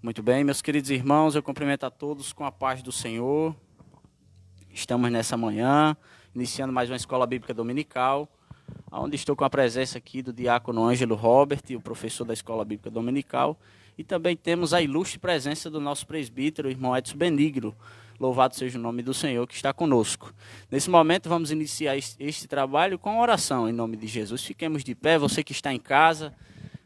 Muito bem, meus queridos irmãos, eu cumprimento a todos com a paz do Senhor. Estamos nessa manhã, iniciando mais uma escola bíblica dominical, onde estou com a presença aqui do diácono Ângelo Robert, o professor da escola bíblica dominical, e também temos a ilustre presença do nosso presbítero, o irmão Edson Benigro. Louvado seja o nome do Senhor que está conosco. Nesse momento vamos iniciar este trabalho com oração em nome de Jesus. Fiquemos de pé, você que está em casa,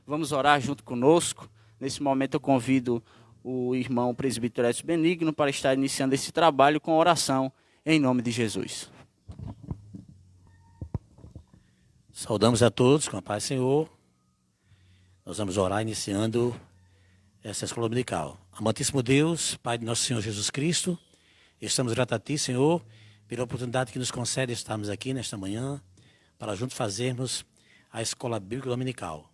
vamos orar junto conosco. Nesse momento eu convido o irmão presbítero Edson Benigno para estar iniciando esse trabalho com oração em nome de Jesus. Saudamos a todos com a paz do Senhor. Nós vamos orar iniciando essa escola dominical. Amantíssimo Deus, Pai de nosso Senhor Jesus Cristo, estamos gratos a Ti, Senhor, pela oportunidade que nos concede estarmos aqui nesta manhã para juntos fazermos a escola bíblica dominical.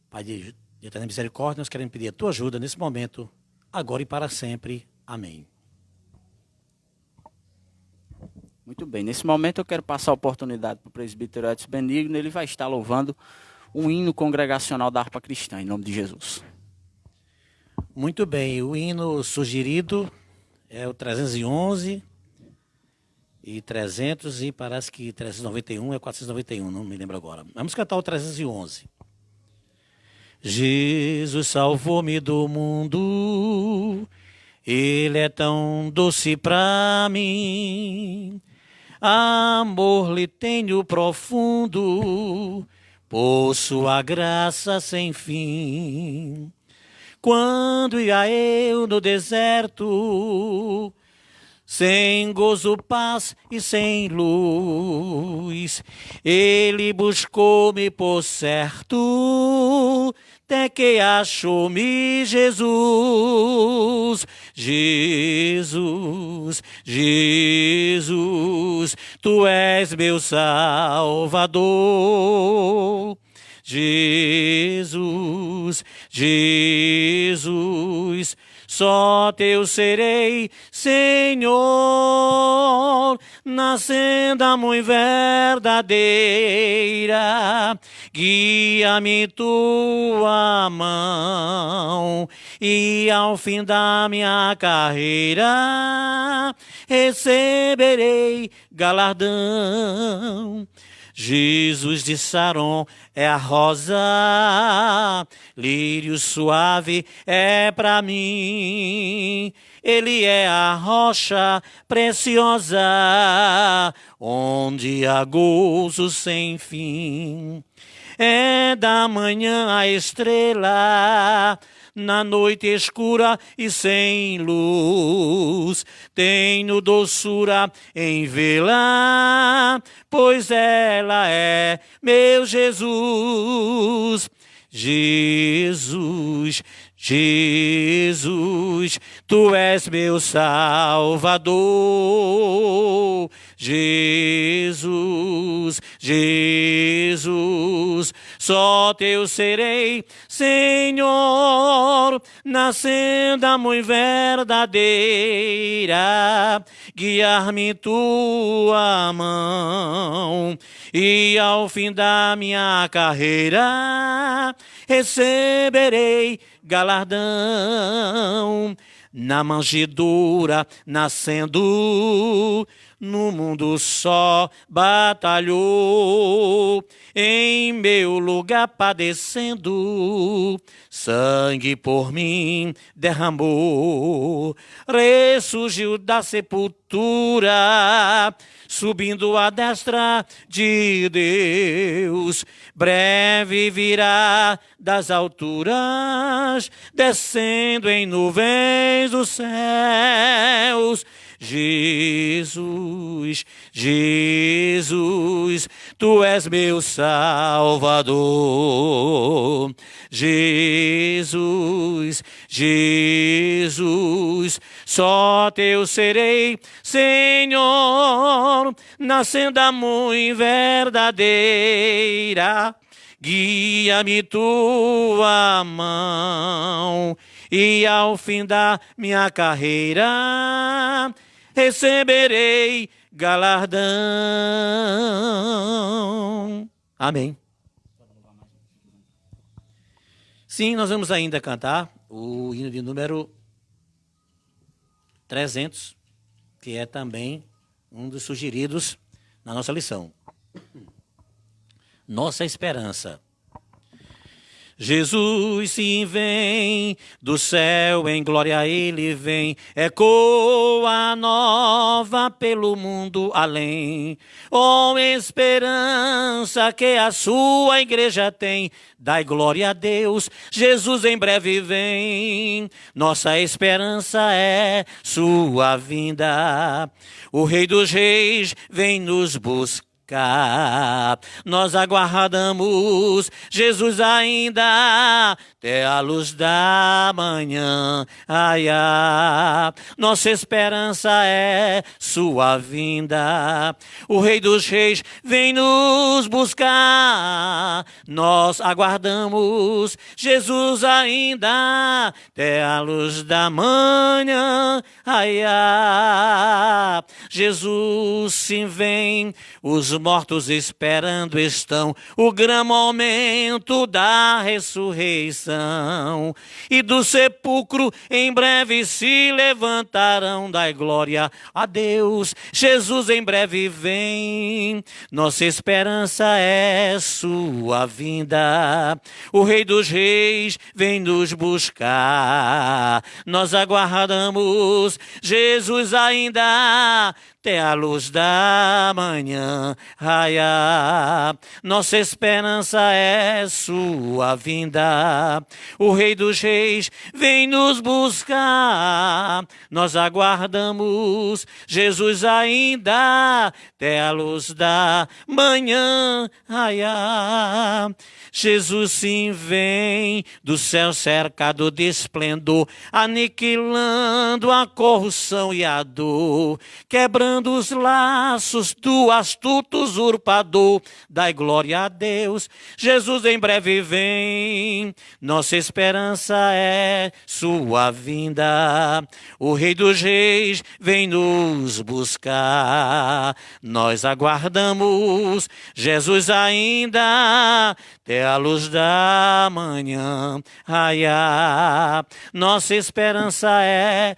Pai de eterna misericórdia, nós queremos pedir a Tua ajuda nesse momento, agora e para sempre. Amém. Muito bem, nesse momento eu quero passar a oportunidade para o presbítero Edson Benigno. Ele vai estar louvando um hino congregacional da harpa cristã, em nome de Jesus. Muito bem, o hino sugerido é o 311 e 300 e parece que 391 é 491, não me lembro agora. Vamos cantar o 311. Jesus salvou-me do mundo, Ele é tão doce pra mim. Amor lhe tenho profundo, por sua graça sem fim. Quando ia eu no deserto, sem gozo, paz e sem luz, Ele buscou-me por certo, até que achou-me Jesus. Jesus, Jesus, Tu és meu Salvador. Jesus, Jesus, só Teu serei, Senhor, na senda muito verdadeira. Guia-me Tua mão, e ao fim da minha carreira receberei galardão. Jesus de Saron é a rosa, lírio suave é pra mim. Ele é a rocha preciosa, onde há gozo sem fim. É da manhã a estrela, na noite escura e sem luz, tenho doçura em vê-la, pois ela é meu Jesus. Jesus, Jesus, Tu és meu Salvador. Jesus, Jesus, só Teu serei, Senhor, na senda muito verdadeira. Guiar-me Tua mão, e ao fim da minha carreira receberei galardão. Na manjedoura nascendo, no mundo só batalhou, em meu lugar padecendo, sangue por mim derramou. Ressurgiu da sepultura, subindo à destra de Deus, breve virá das alturas, descendo em nuvens dos céus. Jesus, Jesus, Tu és meu Salvador. Jesus, Jesus, só Teu serei, Senhor, na senda muito verdadeira. Guia-me Tua mão, e ao fim da minha carreira receberei galardão. Amém. Sim, nós vamos ainda cantar o hino de número 300, que é também um dos sugeridos na nossa lição. Nossa esperança. Jesus sim vem, do céu em glória ele vem, ecoa nova pelo mundo além. Oh, esperança que a sua igreja tem, dai glória a Deus, Jesus em breve vem. Nossa esperança é sua vinda, o Rei dos Reis vem nos buscar. Nós aguardamos Jesus ainda até a luz da manhã. Ai, ai. Nossa esperança é sua vinda. O Rei dos Reis vem nos buscar. Nós aguardamos Jesus ainda até a luz da manhã. Ai, ai. Jesus sim vem, os mortos esperando estão o grande momento da ressurreição. E do sepulcro em breve se levantarão, dai glória a Deus, Jesus em breve vem. Nossa esperança é sua vinda, o Rei dos Reis vem nos buscar. Nós aguardamos Jesus ainda até a luz da manhã. Ai, ai. Nossa esperança é sua vinda, o Rei dos Reis vem nos buscar. Nós aguardamos Jesus ainda até a luz da manhã. Ai, ai. Jesus sim vem do céu cercado de esplendor, aniquilando a corrupção e a dor, quebrando os laços do astuto usurpador. Dai glória a Deus, Jesus em breve vem. Nossa esperança é sua vinda, o Rei dos Reis vem nos buscar. Nós aguardamos Jesus ainda até a luz da manhã. Ai, ai. Nossa esperança é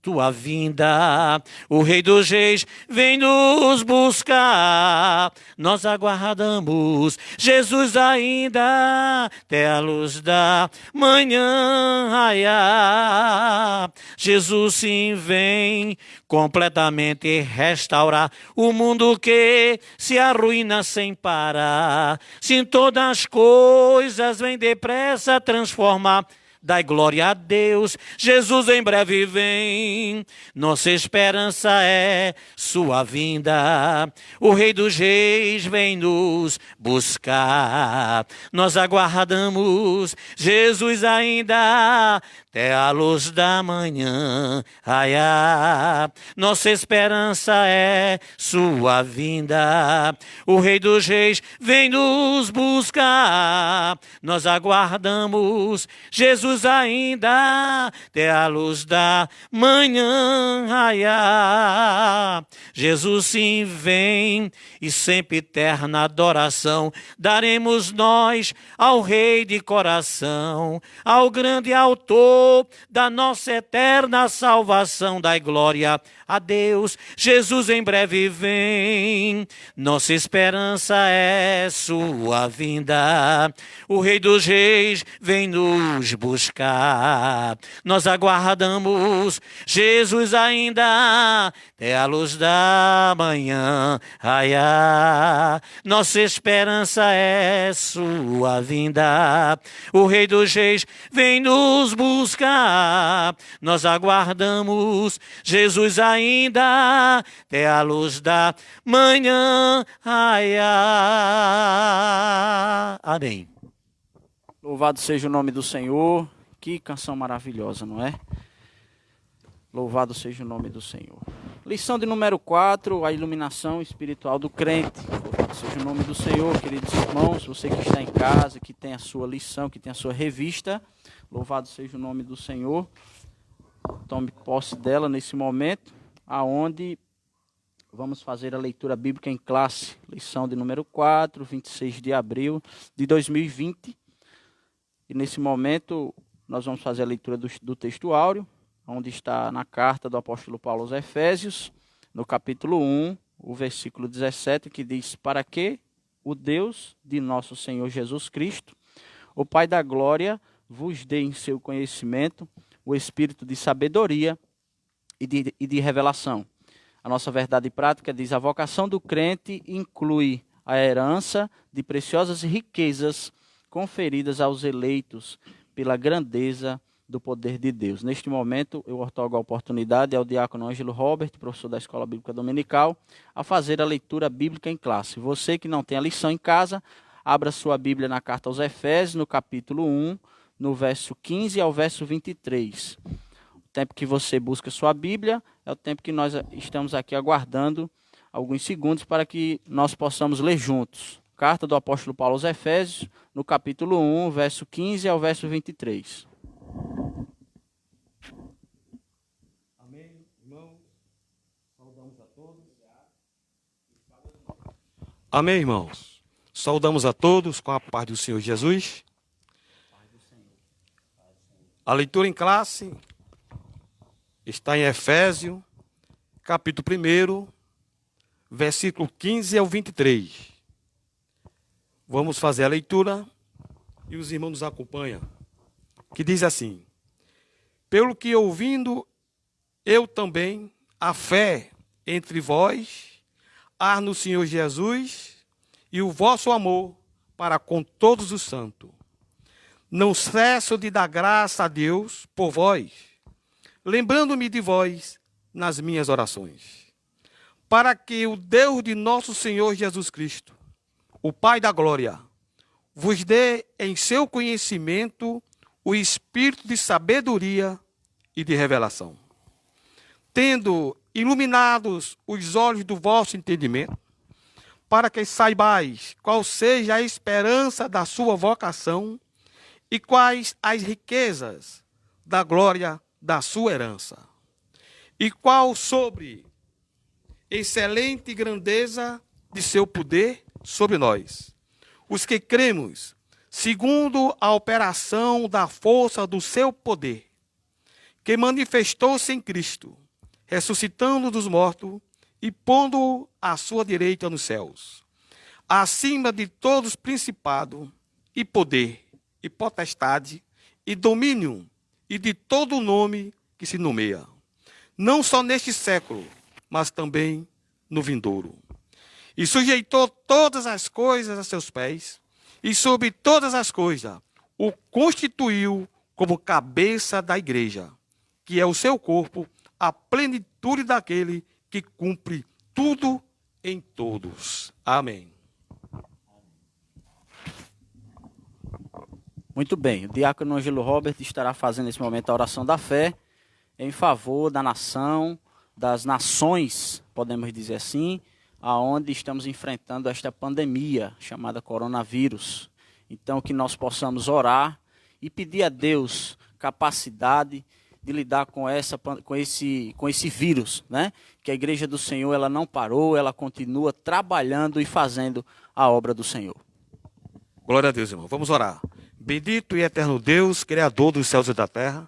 tua vinda, o Rei dos Reis vem nos buscar. Nós aguardamos Jesus ainda até a luz da manhã. Ai, ai. Jesus sim vem completamente restaurar o mundo que se arruína sem parar. Sim, todas as coisas vêm depressa transformar. Dai glória a Deus, Jesus em breve vem. Nossa esperança é sua vinda, o Rei dos Reis vem nos buscar. Nós aguardamos Jesus ainda até a luz da manhã. Ai, ai. Nossa esperança é sua vinda, o Rei dos Reis vem nos buscar. Nós aguardamos Jesus ainda até a luz da manhã. Ai, ai. Jesus sim vem e sempre eterna adoração daremos nós ao Rei de coração, ao grande autor da nossa eterna salvação. Dai glória a Deus, Jesus em breve vem. Nossa esperança é sua vinda, o Rei dos Reis vem nos buscar. Nós aguardamos Jesus ainda até a luz da manhã. Ai, ai. Nossa esperança é sua vinda, o Rei dos Reis vem nos buscar. Nós aguardamos Jesus ainda até a luz da manhã. Ai, ai. Amém. Louvado seja o nome do Senhor. Que canção maravilhosa, não é? Louvado seja o nome do Senhor. Lição de número 4, a iluminação espiritual do crente. Louvado seja o nome do Senhor, queridos irmãos. Você que está em casa, que tem a sua lição, que tem a sua revista. Louvado seja o nome do Senhor. Tome posse dela nesse momento, aonde vamos fazer a leitura bíblica em classe. Lição de número 4, 26 de abril de 2020. E nesse momento nós vamos fazer a leitura do texto áureo, onde está na carta do apóstolo Paulo aos Efésios, no capítulo 1, o versículo 17, que diz: para que o Deus de nosso Senhor Jesus Cristo, o Pai da glória, vos dê em seu conhecimento o espírito de sabedoria e de revelação. A nossa verdade prática diz: a vocação do crente inclui a herança de preciosas riquezas conferidas aos eleitos pela grandeza do poder de Deus. Neste momento, eu outorgo a oportunidade ao diácono Ângelo Robert, professor da Escola Bíblica Dominical, a fazer a leitura bíblica em classe. Você que não tem a lição em casa, abra sua Bíblia na carta aos Efésios, no capítulo 1, no verso 15 ao verso 23. O tempo que você busca sua Bíblia é o tempo que nós estamos aqui aguardando alguns segundos para que nós possamos ler juntos. Carta do apóstolo Paulo aos Efésios, no capítulo 1, verso 15 ao verso 23. Amém, irmãos. Saudamos a todos. Amém, irmãos. Saudamos a todos com a paz do Senhor Jesus. A leitura em classe está em Efésios, capítulo 1, versículo 15 ao 23. Vamos fazer a leitura e os irmãos nos acompanham. Que diz assim: pelo que ouvindo eu também a fé entre vós, há no Senhor Jesus e o vosso amor para com todos os santos. Não cesso de dar graça a Deus por vós, lembrando-me de vós nas minhas orações, para que o Deus de nosso Senhor Jesus Cristo, o Pai da glória, vos dê em seu conhecimento o espírito de sabedoria e de revelação, tendo iluminados os olhos do vosso entendimento, para que saibais qual seja a esperança da sua vocação e quais as riquezas da glória da sua herança, e qual sobre excelente grandeza de seu poder sobre nós, os que cremos, segundo a operação da força do seu poder, que manifestou-se em Cristo, ressuscitando dos mortos e pondo à sua direita nos céus, acima de todos principado e poder e potestade e domínio e de todo nome que se nomeia, não só neste século, mas também no vindouro. E sujeitou todas as coisas a seus pés, e sobre todas as coisas o constituiu como cabeça da igreja, que é o seu corpo, a plenitude daquele que cumpre tudo em todos. Amém. Muito bem, o diácono Ângelo Robert estará fazendo nesse momento a oração da fé em favor da nação, das nações, podemos dizer assim, aonde estamos enfrentando esta pandemia chamada coronavírus. Então, que nós possamos orar e pedir a Deus capacidade de lidar com esse vírus, né? Que a Igreja do Senhor ela não parou, ela continua trabalhando e fazendo a obra do Senhor. Glória a Deus, irmão. Vamos orar. Bendito e eterno Deus, Criador dos céus e da terra,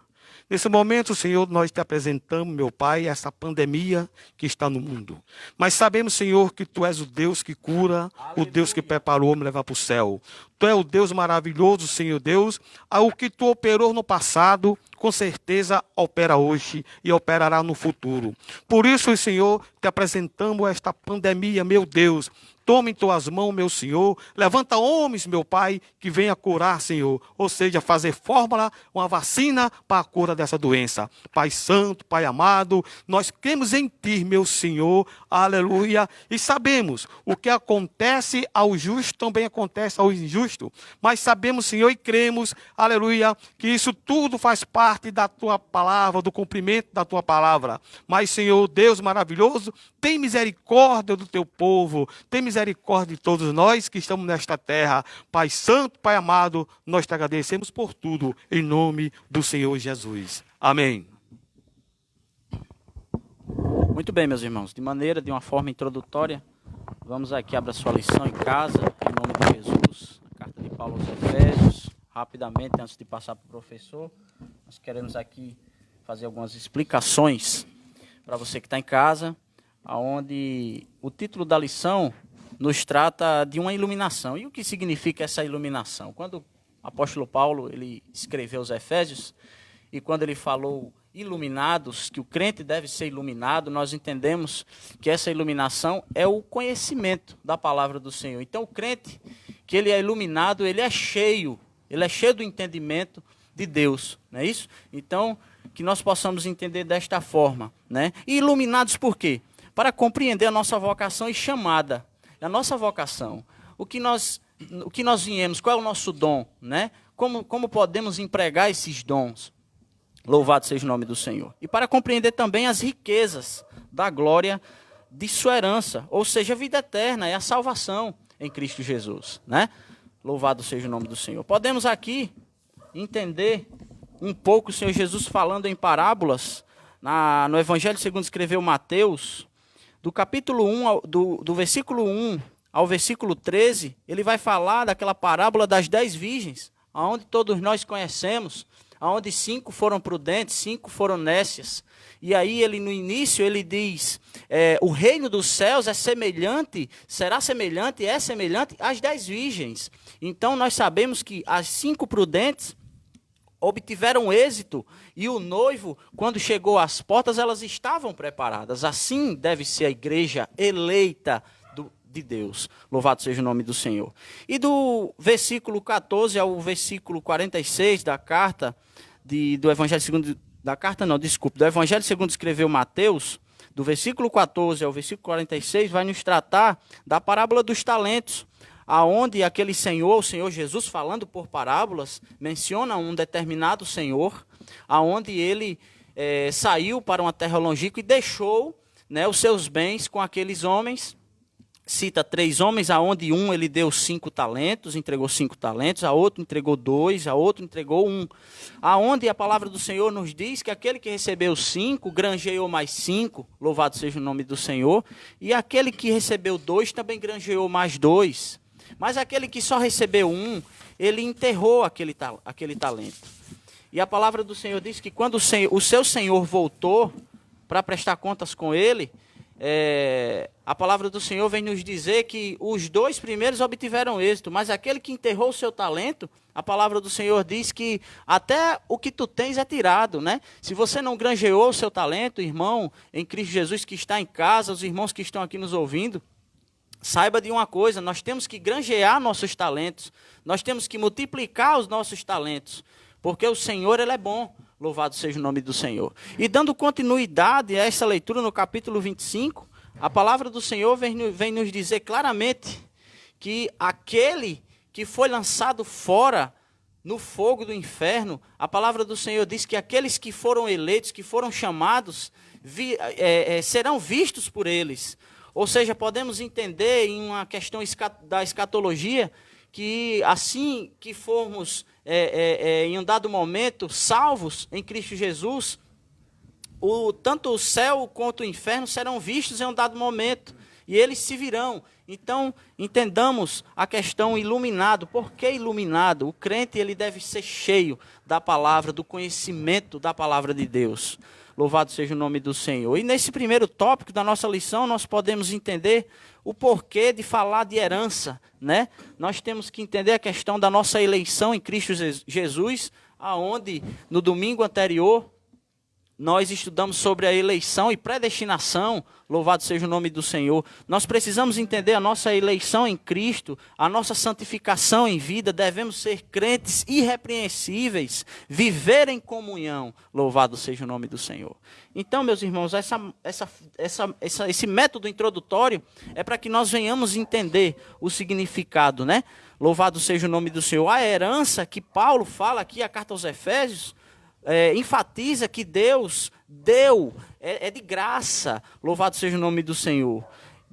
nesse momento, Senhor, nós te apresentamos, meu Pai, essa pandemia que está no mundo. Mas sabemos, Senhor, que Tu és o Deus que cura, o Deus que preparou me levar para o céu. Tu és o Deus maravilhoso, Senhor Deus, ao que Tu operou no passado, com certeza opera hoje e operará no futuro. Por isso, Senhor, te apresentamos esta pandemia, meu Deus. Toma em tuas mãos, meu Senhor, levanta homens, meu Pai, que venha curar, Senhor, ou seja, fazer fórmula, uma vacina para a cura dessa doença. Pai Santo, Pai amado, nós cremos em Ti, meu Senhor, aleluia, e sabemos o que acontece ao justo também acontece ao injusto, mas sabemos, Senhor, e cremos, aleluia, que isso tudo faz parte da Tua palavra, do cumprimento da Tua palavra. Mas, Senhor, Deus maravilhoso, tem misericórdia do Teu povo, tem misericórdia de todos nós que estamos nesta terra. Pai Santo, Pai amado, nós te agradecemos por tudo, em nome do Senhor Jesus. Amém. Muito bem, meus irmãos. De uma forma introdutória, vamos aqui abrir a sua lição em casa, em nome de Jesus, a carta de Paulo aos Efésios, rapidamente, antes de passar para o professor, nós queremos aqui fazer algumas explicações para você que está em casa, onde o título da lição nos trata de uma iluminação. E o que significa essa iluminação? Quando o apóstolo Paulo ele escreveu os Efésios, e quando ele falou iluminados, que o crente deve ser iluminado, nós entendemos que essa iluminação é o conhecimento da palavra do Senhor. Então o crente, que ele é iluminado, ele é cheio do entendimento de Deus, não é isso? Então, que nós possamos entender desta forma, né? E iluminados por quê? Para compreender a nossa vocação e chamada. A nossa vocação, o que nós viemos, qual é o nosso dom, né? Como podemos empregar esses dons? Louvado seja o nome do Senhor. E para compreender também as riquezas da glória de sua herança, ou seja, a vida eterna, é a salvação em Cristo Jesus, né? Louvado seja o nome do Senhor. Podemos aqui entender um pouco o Senhor Jesus falando em parábolas, no Evangelho segundo escreveu Mateus, do capítulo 1, do versículo 1 ao versículo 13, ele vai falar daquela parábola das 10 virgens, onde todos nós conhecemos, onde 5 foram prudentes, 5 foram nécias. E aí ele no início ele diz, o reino dos céus é semelhante às 10 virgens. Então nós sabemos que as 5 prudentes obtiveram êxito, e o noivo, quando chegou às portas, elas estavam preparadas. Assim deve ser a igreja eleita de Deus. Louvado seja o nome do Senhor. E do versículo 14 ao versículo 46 da carta, do Evangelho segundo... do Evangelho segundo escreveu Mateus, do versículo 14 ao versículo 46, vai nos tratar da parábola dos talentos, aonde aquele Senhor, o Senhor Jesus, falando por parábolas, menciona um determinado Senhor, aonde ele saiu para uma terra longínqua e deixou, né, os seus bens com aqueles homens. Cita 3 homens, aonde um ele deu 5 talentos, entregou 5 talentos, a outro entregou 2, a outro entregou 1. Aonde a palavra do Senhor nos diz que aquele que recebeu 5, granjeou mais 5, louvado seja o nome do Senhor, e aquele que recebeu 2 também granjeou mais 2. Mas aquele que só recebeu 1, ele enterrou aquele talento. E a palavra do Senhor diz que quando o seu Senhor voltou para prestar contas com ele, a palavra do Senhor vem nos dizer que os 2 primeiros obtiveram êxito, mas aquele que enterrou o seu talento, a palavra do Senhor diz que até o que tu tens é tirado, né? Se você não granjeou o seu talento, irmão, em Cristo Jesus que está em casa, os irmãos que estão aqui nos ouvindo, saiba de uma coisa, nós temos que granjear nossos talentos, nós temos que multiplicar os nossos talentos, porque o Senhor, Ele é bom. Louvado seja o nome do Senhor. E dando continuidade a essa leitura no capítulo 25, a palavra do Senhor vem nos dizer claramente que aquele que foi lançado fora no fogo do inferno, a palavra do Senhor diz que aqueles que foram eleitos, que foram chamados, serão vistos por eles. Ou seja, podemos entender em uma questão da escatologia, que assim que formos em um dado momento salvos em Cristo Jesus, tanto o céu quanto o inferno serão vistos em um dado momento, e eles se virão. Então, entendamos a questão iluminado. Por que iluminado? O crente ele deve ser cheio da palavra, do conhecimento da palavra de Deus. Louvado seja o nome do Senhor. E nesse primeiro tópico da nossa lição, nós podemos entender o porquê de falar de herança, né? Nós temos que entender a questão da nossa eleição em Cristo Jesus, aonde no domingo anterior nós estudamos sobre a eleição e predestinação. Louvado seja o nome do Senhor. Nós precisamos entender a nossa eleição em Cristo, a nossa santificação em vida. Devemos ser crentes irrepreensíveis, viver em comunhão. Louvado seja o nome do Senhor. Então, meus irmãos, esse método introdutório é para que nós venhamos entender o significado, né? Louvado seja o nome do Senhor. A herança que Paulo fala aqui, a carta aos Efésios, enfatiza que Deus deu, é de graça, louvado seja o nome do Senhor.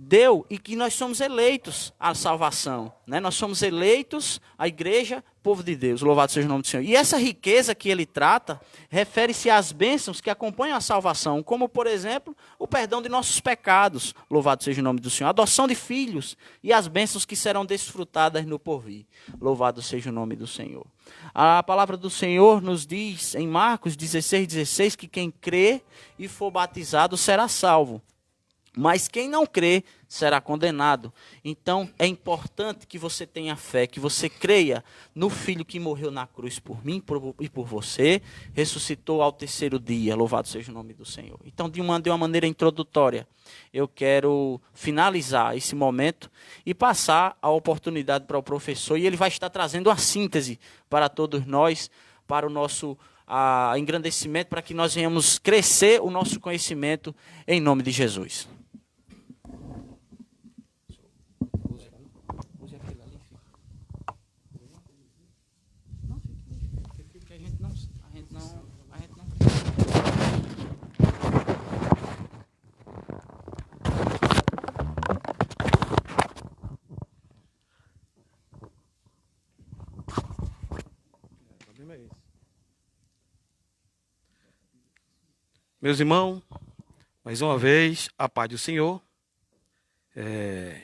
deu e que nós somos eleitos à salvação, né? Nós somos eleitos à igreja, povo de Deus, louvado seja o nome do Senhor. E essa riqueza que ele trata, refere-se às bênçãos que acompanham a salvação, como, por exemplo, o perdão de nossos pecados, louvado seja o nome do Senhor, a adoção de filhos e as bênçãos que serão desfrutadas no porvir, louvado seja o nome do Senhor. A palavra do Senhor nos diz, em Marcos 16:16, que quem crê e for batizado será salvo. Mas quem não crê será condenado. Então é importante que você tenha fé, que você creia no Filho que morreu na cruz por mim e por você, ressuscitou ao terceiro dia, louvado seja o nome do Senhor. Então, de uma maneira introdutória, eu quero finalizar esse momento e passar a oportunidade para o professor, e ele vai estar trazendo a síntese para todos nós, para o nosso engrandecimento, para que nós venhamos crescer o nosso conhecimento em nome de Jesus. Meus irmãos, mais uma vez, a paz do Senhor. Vai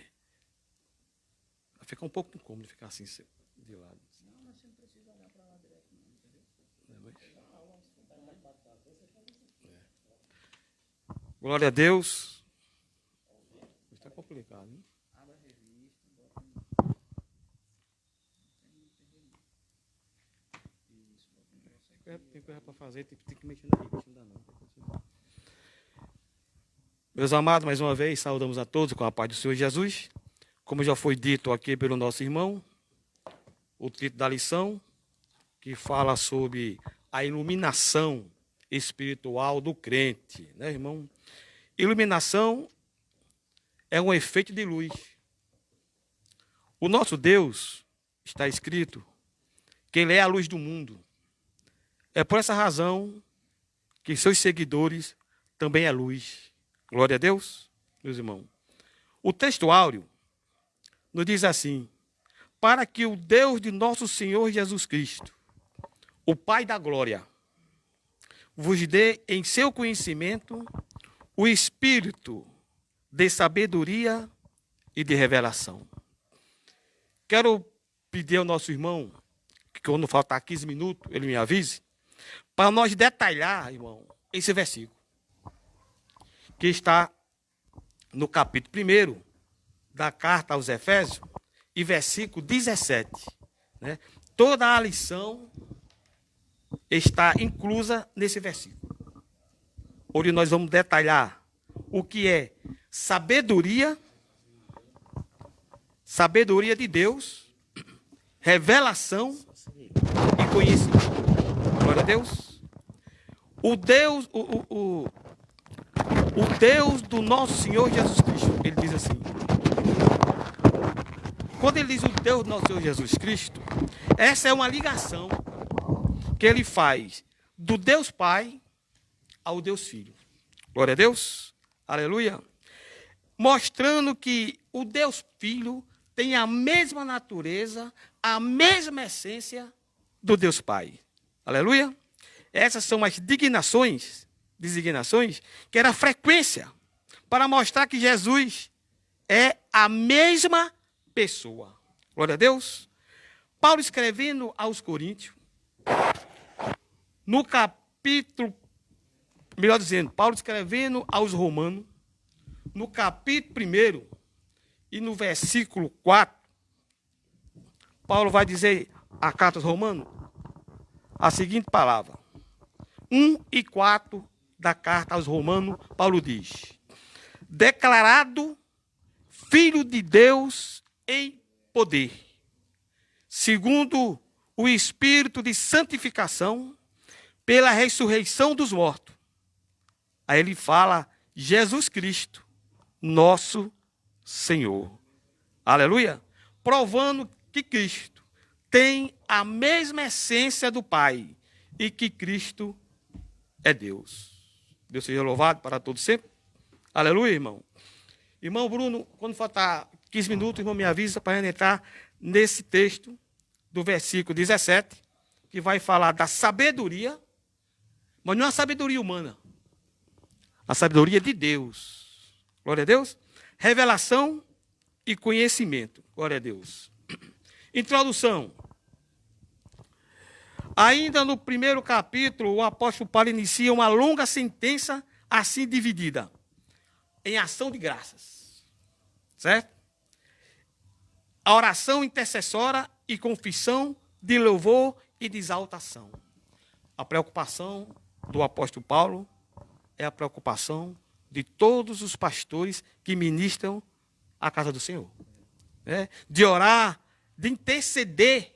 ficar um pouco incômodo ficar assim de lado. Não, você não precisa olhar para lá direto, não. Glória a Deus. Está complicado, né? Tem coisa para fazer, tem que mexer na rede, não dá não. Meus amados, mais uma vez, saudamos a todos com a paz do Senhor Jesus. Como já foi dito aqui pelo nosso irmão, o título da lição, que fala sobre a iluminação espiritual do crente, né, irmão? Iluminação é um efeito de luz. O nosso Deus, está escrito, que Ele é a luz do mundo. É por essa razão que seus seguidores também é luz. Glória a Deus, meus irmãos. O texto áureo nos diz assim: para que o Deus de nosso Senhor Jesus Cristo, o Pai da glória, vos dê em seu conhecimento o espírito de sabedoria e de revelação. Quero pedir ao nosso irmão, que quando faltar 15 minutos, ele me avise, para nós detalhar, irmão, esse versículo, que está no capítulo 1 da carta aos Efésios, e versículo 17. Né? Toda a lição está inclusa nesse versículo, onde nós vamos detalhar o que é sabedoria de Deus, revelação e conhecimento. Glória a Deus. O Deus do nosso Senhor Jesus Cristo, ele diz assim. Quando ele diz o Deus do nosso Senhor Jesus Cristo, essa é uma ligação que ele faz do Deus Pai ao Deus Filho. Glória a Deus. Aleluia. Mostrando que o Deus Filho tem a mesma natureza, a mesma essência do Deus Pai. Aleluia. Essas são as designações, que era a frequência para mostrar que Jesus é a mesma pessoa. Glória a Deus. Paulo escrevendo aos Coríntios, no capítulo, melhor dizendo, Paulo escrevendo aos Romanos, no capítulo 1 e no versículo 4, Paulo vai dizer a carta aos Romanos a seguinte palavra. 1 e 4 da carta aos Romanos, Paulo diz: declarado Filho de Deus em poder, segundo o Espírito de santificação, pela ressurreição dos mortos. Aí ele fala Jesus Cristo, nosso Senhor. Aleluia. Provando que Cristo tem a mesma essência do Pai e que Cristo é Deus. Deus seja louvado para todos sempre. Aleluia, irmão. Irmão Bruno, quando faltar 15 minutos, irmão, me avisa para entrar nesse texto do versículo 17, que vai falar da sabedoria, mas não é a sabedoria humana, a sabedoria de Deus. Glória a Deus. Revelação e conhecimento. Glória a Deus. Introdução. Ainda no primeiro capítulo, o apóstolo Paulo inicia uma longa sentença assim dividida, em ação de graças. Certo? A oração intercessória e confissão de louvor e de exaltação. A preocupação do apóstolo Paulo é a preocupação de todos os pastores que ministram a casa do Senhor. Né? De orar, de interceder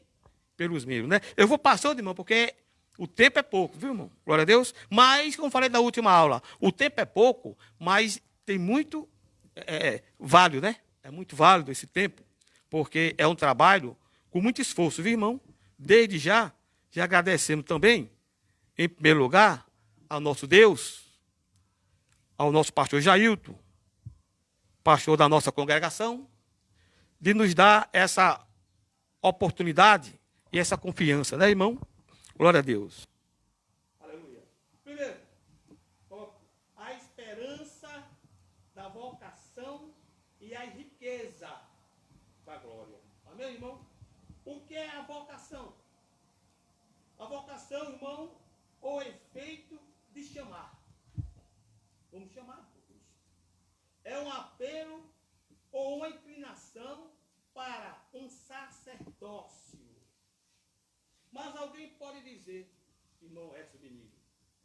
pelos membros. Né? Eu vou passando, irmão, porque o tempo é pouco, viu, irmão? Glória a Deus. Mas, como falei da última aula, o tempo é pouco, mas tem muito válido, né? É muito válido esse tempo, porque é um trabalho com muito esforço, viu, irmão? Desde já agradecemos também, em primeiro lugar, ao nosso Deus, ao nosso pastor Jailton, pastor da nossa congregação, de nos dar essa oportunidade e essa confiança, né, irmão? Glória a Deus. Aleluia. Primeiro, a esperança da vocação e a riqueza da glória. Amém, irmão? O que é a vocação? A vocação, irmão, o efeito de chamar. Vamos chamar por Cristo. É um apelo ou uma inclinação para um sacerdócio. Mas alguém pode dizer, irmão Edson Benigno,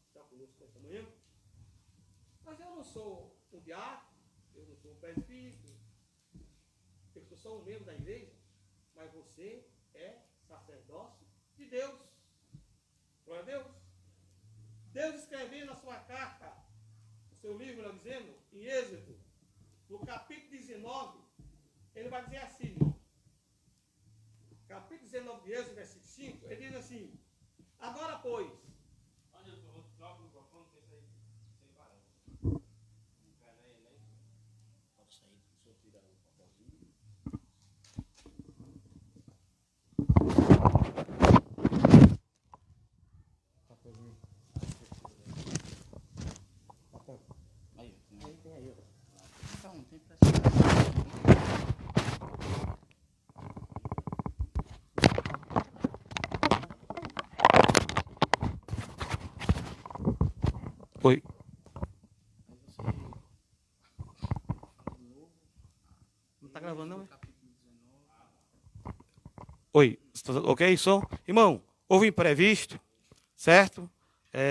está conosco esta manhã, mas eu não sou um diácono, eu não sou um presbítero, eu sou só um membro da igreja, mas você é sacerdócio de Deus. Glória a Deus. Deus escrevendo na sua carta, no seu livro, dizendo, em Êxodo, no capítulo 19, ele vai dizer assim, capítulo 19 de Êxodo, versículo 5, ele diz assim, agora, pois, oi. Não está gravando, não, é? Oi, ok, som? Irmão, houve imprevisto, certo?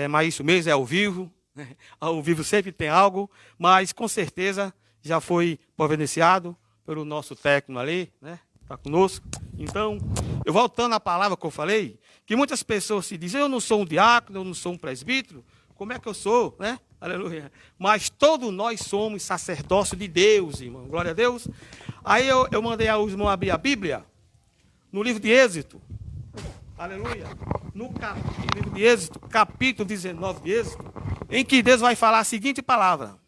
Mas isso mesmo, é ao vivo. Né? Ao vivo sempre tem algo, mas com certeza já foi providenciado pelo nosso técnico ali, né? Está conosco. Então, eu voltando à palavra que eu falei, que muitas pessoas se dizem, eu não sou um diácono, eu não sou um presbítero, como é que eu sou, né? Aleluia. Mas todos nós somos sacerdócio de Deus, irmão. Glória a Deus. Aí eu mandei aos irmãos abrir a Bíblia, no livro de Êxodo. Aleluia. No livro de Êxodo, capítulo 19 de Êxodo, em que Deus vai falar a seguinte palavra.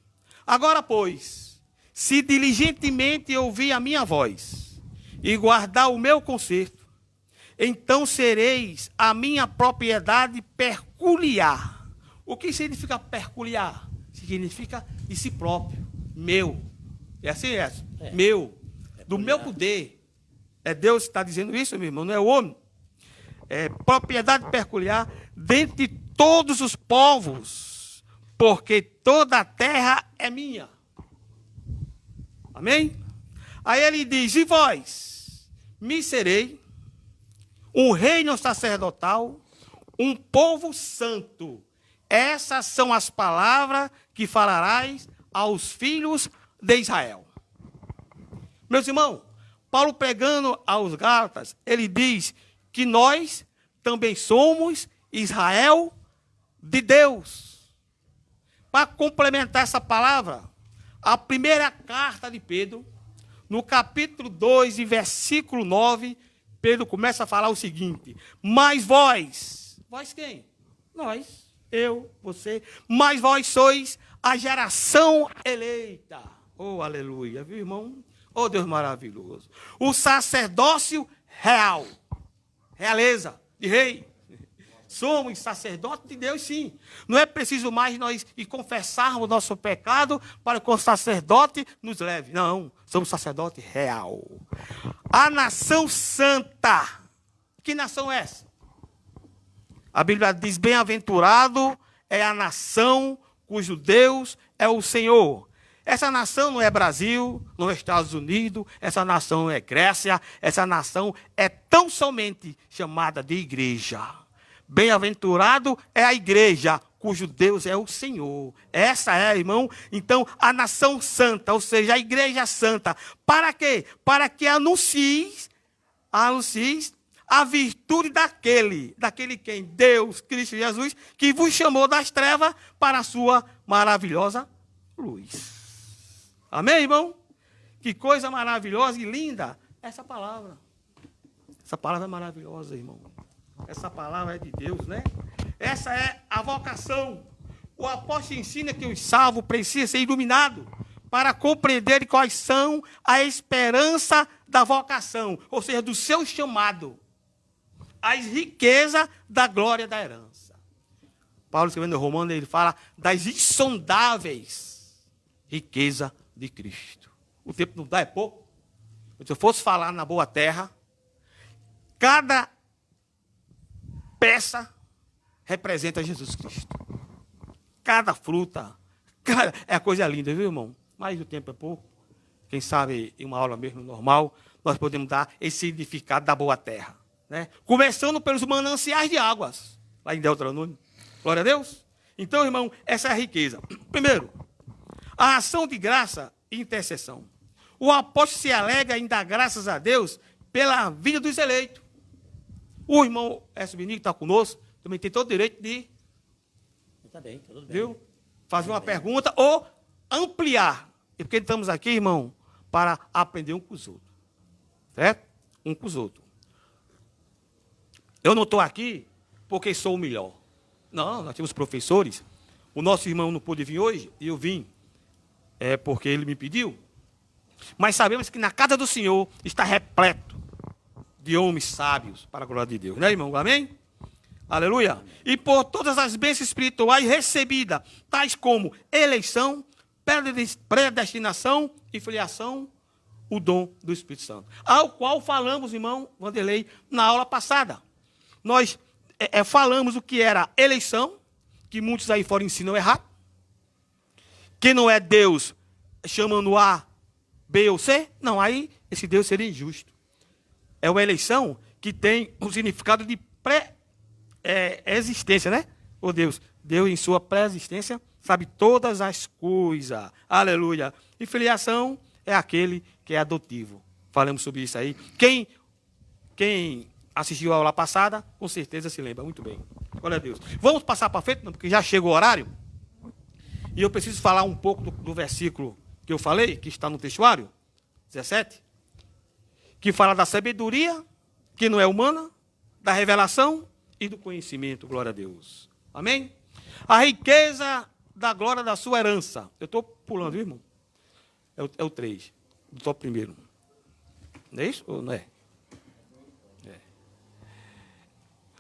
Agora, pois, se diligentemente ouvir a minha voz e guardar o meu conserto, então sereis a minha propriedade peculiar. O que significa peculiar? Significa de si próprio, meu. É assim, meu. Do meu poder. É Deus que está dizendo isso, meu irmão, não é o homem. É propriedade peculiar dentre todos os povos, porque toda a terra é minha. Amém? Aí ele diz, e vós me serei um reino sacerdotal, um povo santo. Essas são as palavras que falarás aos filhos de Israel. Meus irmãos, Paulo pregando aos Gálatas, ele diz que nós também somos Israel de Deus. Para complementar essa palavra, a primeira carta de Pedro, no capítulo 2 e versículo 9, Pedro começa a falar o seguinte, mas vós quem? Nós. Eu, você, mas vós sois a geração eleita. Oh, aleluia, viu, irmão? Oh, Deus maravilhoso. O sacerdócio real. Realeza de rei. Somos sacerdotes de Deus, sim. Não é preciso mais nós ir confessarmos o nosso pecado para que o sacerdote nos leve. Não, somos sacerdote real. A nação santa. Que nação é essa? A Bíblia diz, bem-aventurado é a nação cujo Deus é o Senhor. Essa nação não é Brasil, não é Estados Unidos, essa nação é Grécia, essa nação é tão somente chamada de igreja. Bem-aventurado é a igreja, cujo Deus é o Senhor. Essa é, irmão, então, a nação santa, ou seja, a igreja santa. Para quê? Para que anuncies a virtude daquele quem? Deus, Cristo Jesus, que vos chamou das trevas para a sua maravilhosa luz. Amém, irmão? Que coisa maravilhosa e linda essa palavra. Essa palavra é maravilhosa, irmão. Essa palavra é de Deus, né? Essa é a vocação. O apóstolo ensina que os salvos precisam ser iluminados para compreender quais são a esperança da vocação, ou seja, do seu chamado, as riquezas da glória da herança. Paulo, escrevendo no Romano, ele fala das insondáveis riquezas de Cristo. O tempo não dá, é pouco. Se eu fosse falar na boa terra, cada peça representa Jesus Cristo. Cada fruta, é coisa linda, viu, irmão? Mas o tempo é pouco. Quem sabe, em uma aula mesmo normal, nós podemos dar esse significado da boa terra. Né? Começando pelos mananciais de águas, lá em Deuteronômio. Glória a Deus. Então, irmão, essa é a riqueza. Primeiro, a ação de graça e intercessão. O apóstolo se alega em dar graças a Deus pela vida dos eleitos. O irmão S. Benigno está conosco, também tem todo o direito de Está bem, tudo bem. Viu? Fazer uma pergunta ou ampliar. E porque estamos aqui, irmão, para aprender um com os outros. Certo? Um com os outros. Eu não estou aqui porque sou o melhor. Não, nós temos professores. O nosso irmão não pôde vir hoje, e eu vim. É porque ele me pediu. Mas sabemos que na casa do Senhor está repleto de homens sábios para a glória de Deus. Né, irmão? Amém? Aleluia. E por todas as bênçãos espirituais recebidas, tais como eleição, predestinação e filiação, o dom do Espírito Santo. Ao qual falamos, irmão Vanderlei, na aula passada. Nós falamos o que era eleição, que muitos aí fora ensinam errado. Que não é Deus chamando A, B ou C. Não, aí esse Deus seria injusto. É uma eleição que tem o significado de pré-existência, né? Oh Deus, Deus em sua pré-existência sabe todas as coisas. Aleluia. E filiação é aquele que é adotivo. Falamos sobre isso aí. Quem assistiu a aula passada, com certeza se lembra muito bem. Glória a Deus. Vamos passar para frente, porque já chegou o horário. E eu preciso falar um pouco do versículo que eu falei, que está no textuário, 17, que fala da sabedoria, que não é humana, da revelação e do conhecimento, glória a Deus. Amém? A riqueza da glória da sua herança. Eu estou pulando, viu, irmão? É o 3, do top primeiro. Não é isso ou não é?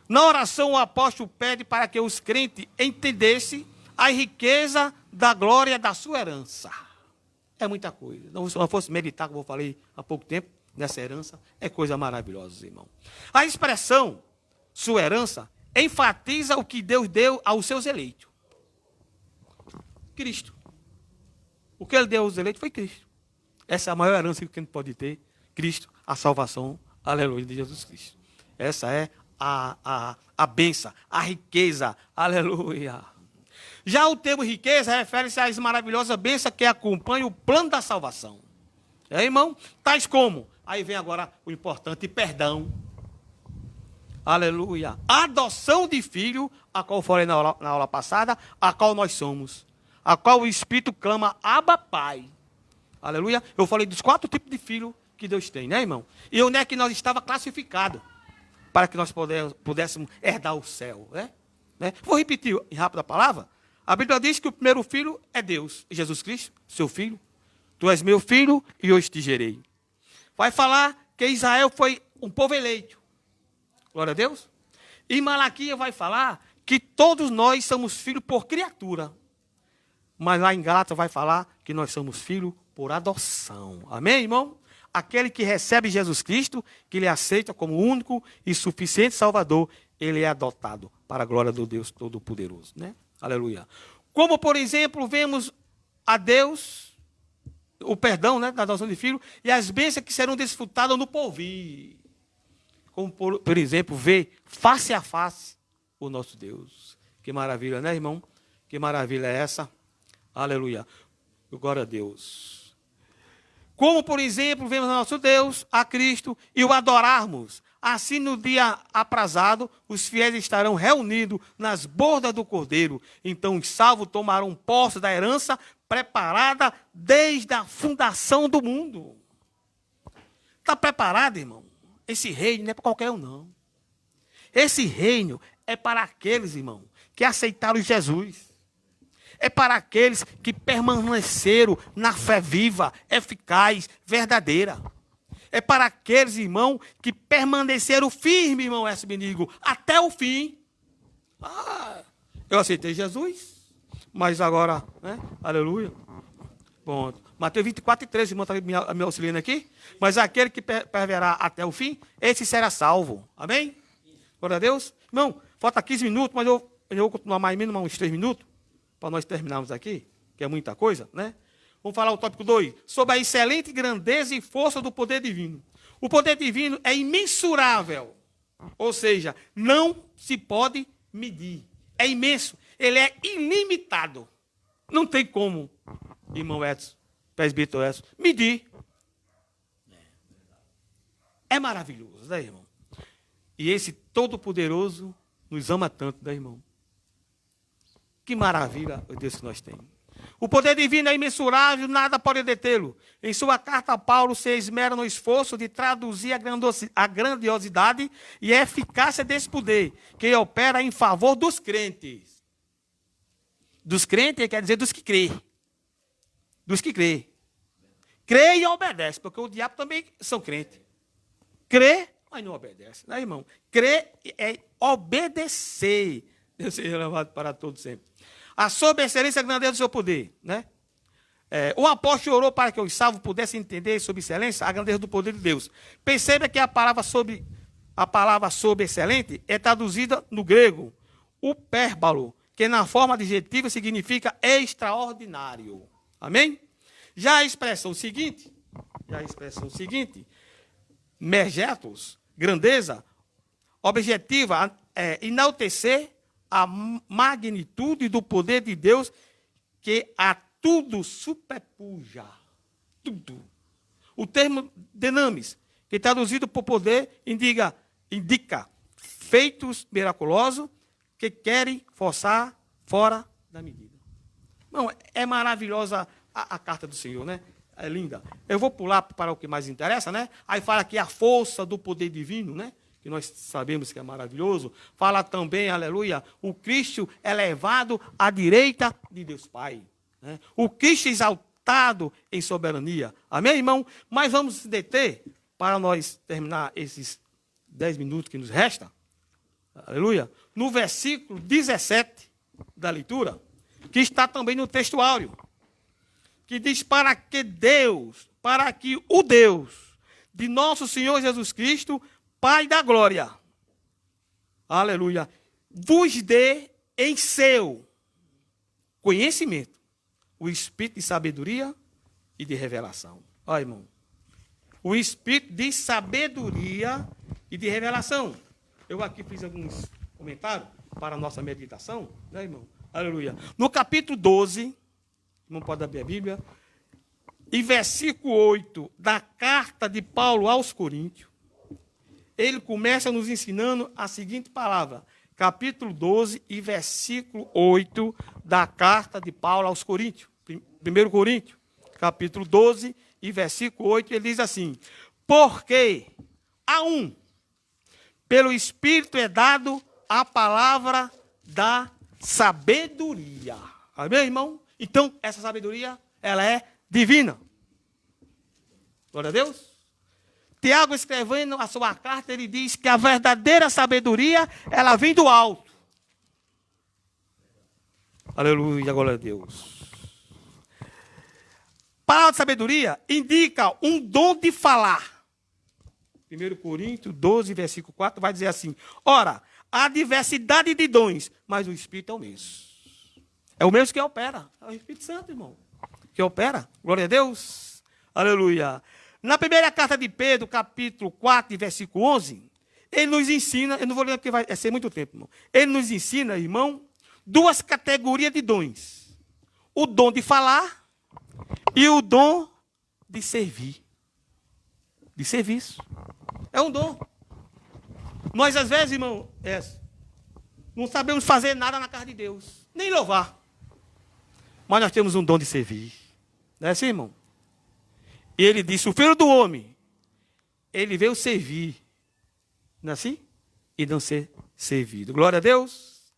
Na oração, o apóstolo pede para que os crentes entendessem a riqueza da glória da sua herança. É muita coisa. Não, se eu fosse meditar, como eu falei há pouco tempo, nessa herança, é coisa maravilhosa, irmão. A expressão sua herança enfatiza o que Deus deu aos seus eleitos. Cristo. O que ele deu aos eleitos foi Cristo. Essa é a maior herança que a gente pode ter. Cristo, a salvação, aleluia, de Jesus Cristo. Essa é a bênção, a riqueza, aleluia. Já o termo riqueza refere-se às maravilhosas bênçãos que acompanham o plano da salvação. É, irmão? Tais como, aí vem agora o importante, perdão. Aleluia. Adoção de filho, a qual falei na aula passada, a qual nós somos. A qual o Espírito clama, Abba, Pai. Aleluia. Eu falei dos 4 tipos de filho que Deus tem, né, irmão? E onde é que nós estava classificado para que nós pudéssemos herdar o céu, né? Vou repetir rápido a palavra. A Bíblia diz que o primeiro filho é Deus, Jesus Cristo, seu filho. Tu és meu filho e hoje te gerei. Vai falar que Israel foi um povo eleito. Glória a Deus. E Malaquias vai falar que todos nós somos filhos por criatura. Mas lá em Gálatas vai falar que nós somos filhos por adoção. Amém, irmão? Aquele que recebe Jesus Cristo, que ele aceita como único e suficiente Salvador, ele é adotado para a glória do Deus Todo-Poderoso, né? Aleluia. Como, por exemplo, vemos a Deus, o perdão, né, da adoção de filho, e as bênçãos que serão desfrutadas no porvir. Como, por exemplo, ver face a face o nosso Deus. Que maravilha, né, irmão? Que maravilha é essa? Aleluia. Glória a Deus. Como, por exemplo, vemos nosso Deus, a Cristo, e o adorarmos. Assim, no dia aprazado, os fiéis estarão reunidos nas bordas do Cordeiro. Então, os salvos tomarão posse da herança preparada desde a fundação do mundo. Está preparado, irmão? Esse reino não é para qualquer um, não. Esse reino é para aqueles, irmão, que aceitaram Jesus. É para aqueles que permaneceram na fé viva, eficaz, verdadeira. É para aqueles, irmão, que permaneceram firmes, irmão S. Benigo, até o fim. Eu aceitei Jesus, mas agora, né? Aleluia. Bom, Mateus 24:13, irmão, está me auxiliando aqui. Mas aquele que perseverar até o fim, esse será salvo. Amém? Glória a Deus. Irmão, falta 15 minutos, mas eu vou continuar mais ou menos uns 3 minutos, para nós terminarmos aqui, que é muita coisa, né? Vamos falar o tópico 2, sobre a excelente grandeza e força do poder divino. O poder divino é imensurável, ou seja, não se pode medir. É imenso, ele é ilimitado. Não tem como, irmão Edson, presbítero Edson, medir. É maravilhoso, né, irmão? E esse Todo-Poderoso nos ama tanto, né, irmão? Que maravilha o Deus que nós temos. O poder divino é imensurável, nada pode detê-lo. Em sua carta, Paulo se esmera no esforço de traduzir a grandiosidade e a eficácia desse poder, que opera em favor dos crentes. Dos crentes quer dizer dos que crêem. Dos que crêem. Crê e obedece, porque o diabo também são crentes. Crê, mas não obedece, né, irmão? Crê é obedecer. Deus seja louvado para todos sempre. A sobreexcelência e a grandeza do seu poder, né? O apóstolo orou para que os salvos pudessem entender sob excelência a grandeza do poder de Deus. Perceba que a palavra sobre excelente é traduzida no grego, upérbalo, que na forma adjetiva significa extraordinário. Amém? Já a expressão seguinte, mergetos, grandeza, objetiva, enaltecer a magnitude do poder de Deus que a tudo superpuja. Tudo. O termo denamis, que traduzido por poder, indica feitos miraculosos que querem forçar fora da medida. Não, é maravilhosa a carta do Senhor, né? É linda. Eu vou pular para o que mais interessa, né? Aí fala aqui a força do poder divino, né? Que nós sabemos que é maravilhoso. Fala também, aleluia, o Cristo elevado à direita de Deus Pai. Né? O Cristo exaltado em soberania. Amém, irmão? Mas vamos se deter para nós terminar esses 10 minutos que nos restam. Aleluia. No versículo 17 da leitura, que está também no texto áureo, que diz para que o Deus de nosso Senhor Jesus Cristo, Pai da glória, aleluia, vos dê em seu conhecimento o espírito de sabedoria e de revelação. Olha, irmão, o espírito de sabedoria e de revelação. Eu aqui fiz alguns comentários para a nossa meditação, né, irmão? Aleluia. No capítulo 12, não pode abrir a Bíblia, e versículo 8 da carta de Paulo aos Coríntios, ele começa nos ensinando a seguinte palavra, capítulo 12 e versículo 8 da carta de Paulo aos Coríntios. 1 Coríntios, capítulo 12 e versículo 8, ele diz assim, porque a pelo Espírito é dado a palavra da sabedoria. Amém, irmão? Então, essa sabedoria, ela é divina. Glória a Deus. Tiago, escrevendo a sua carta, ele diz que a verdadeira sabedoria, ela vem do alto. Aleluia, glória a Deus. Palavra de sabedoria indica um dom de falar. 1 Coríntios 12, versículo 4, vai dizer assim: ora, há diversidade de dons, mas o Espírito é o mesmo. É o mesmo que opera. É o Espírito Santo, irmão, que opera. Glória a Deus. Aleluia. Na primeira carta de Pedro, capítulo 4, versículo 11, ele nos ensina, eu não vou ler porque vai ser muito tempo, irmão. Ele nos ensina, irmão, duas categorias de dons. O dom de falar e o dom de servir. De serviço. É um dom. Nós, às vezes, irmão, não sabemos fazer nada na casa de Deus, nem louvar. Mas nós temos um dom de servir. Não é assim, irmão? E ele disse: o filho do homem, ele veio servir. Não é assim? E não ser servido. Glória a Deus.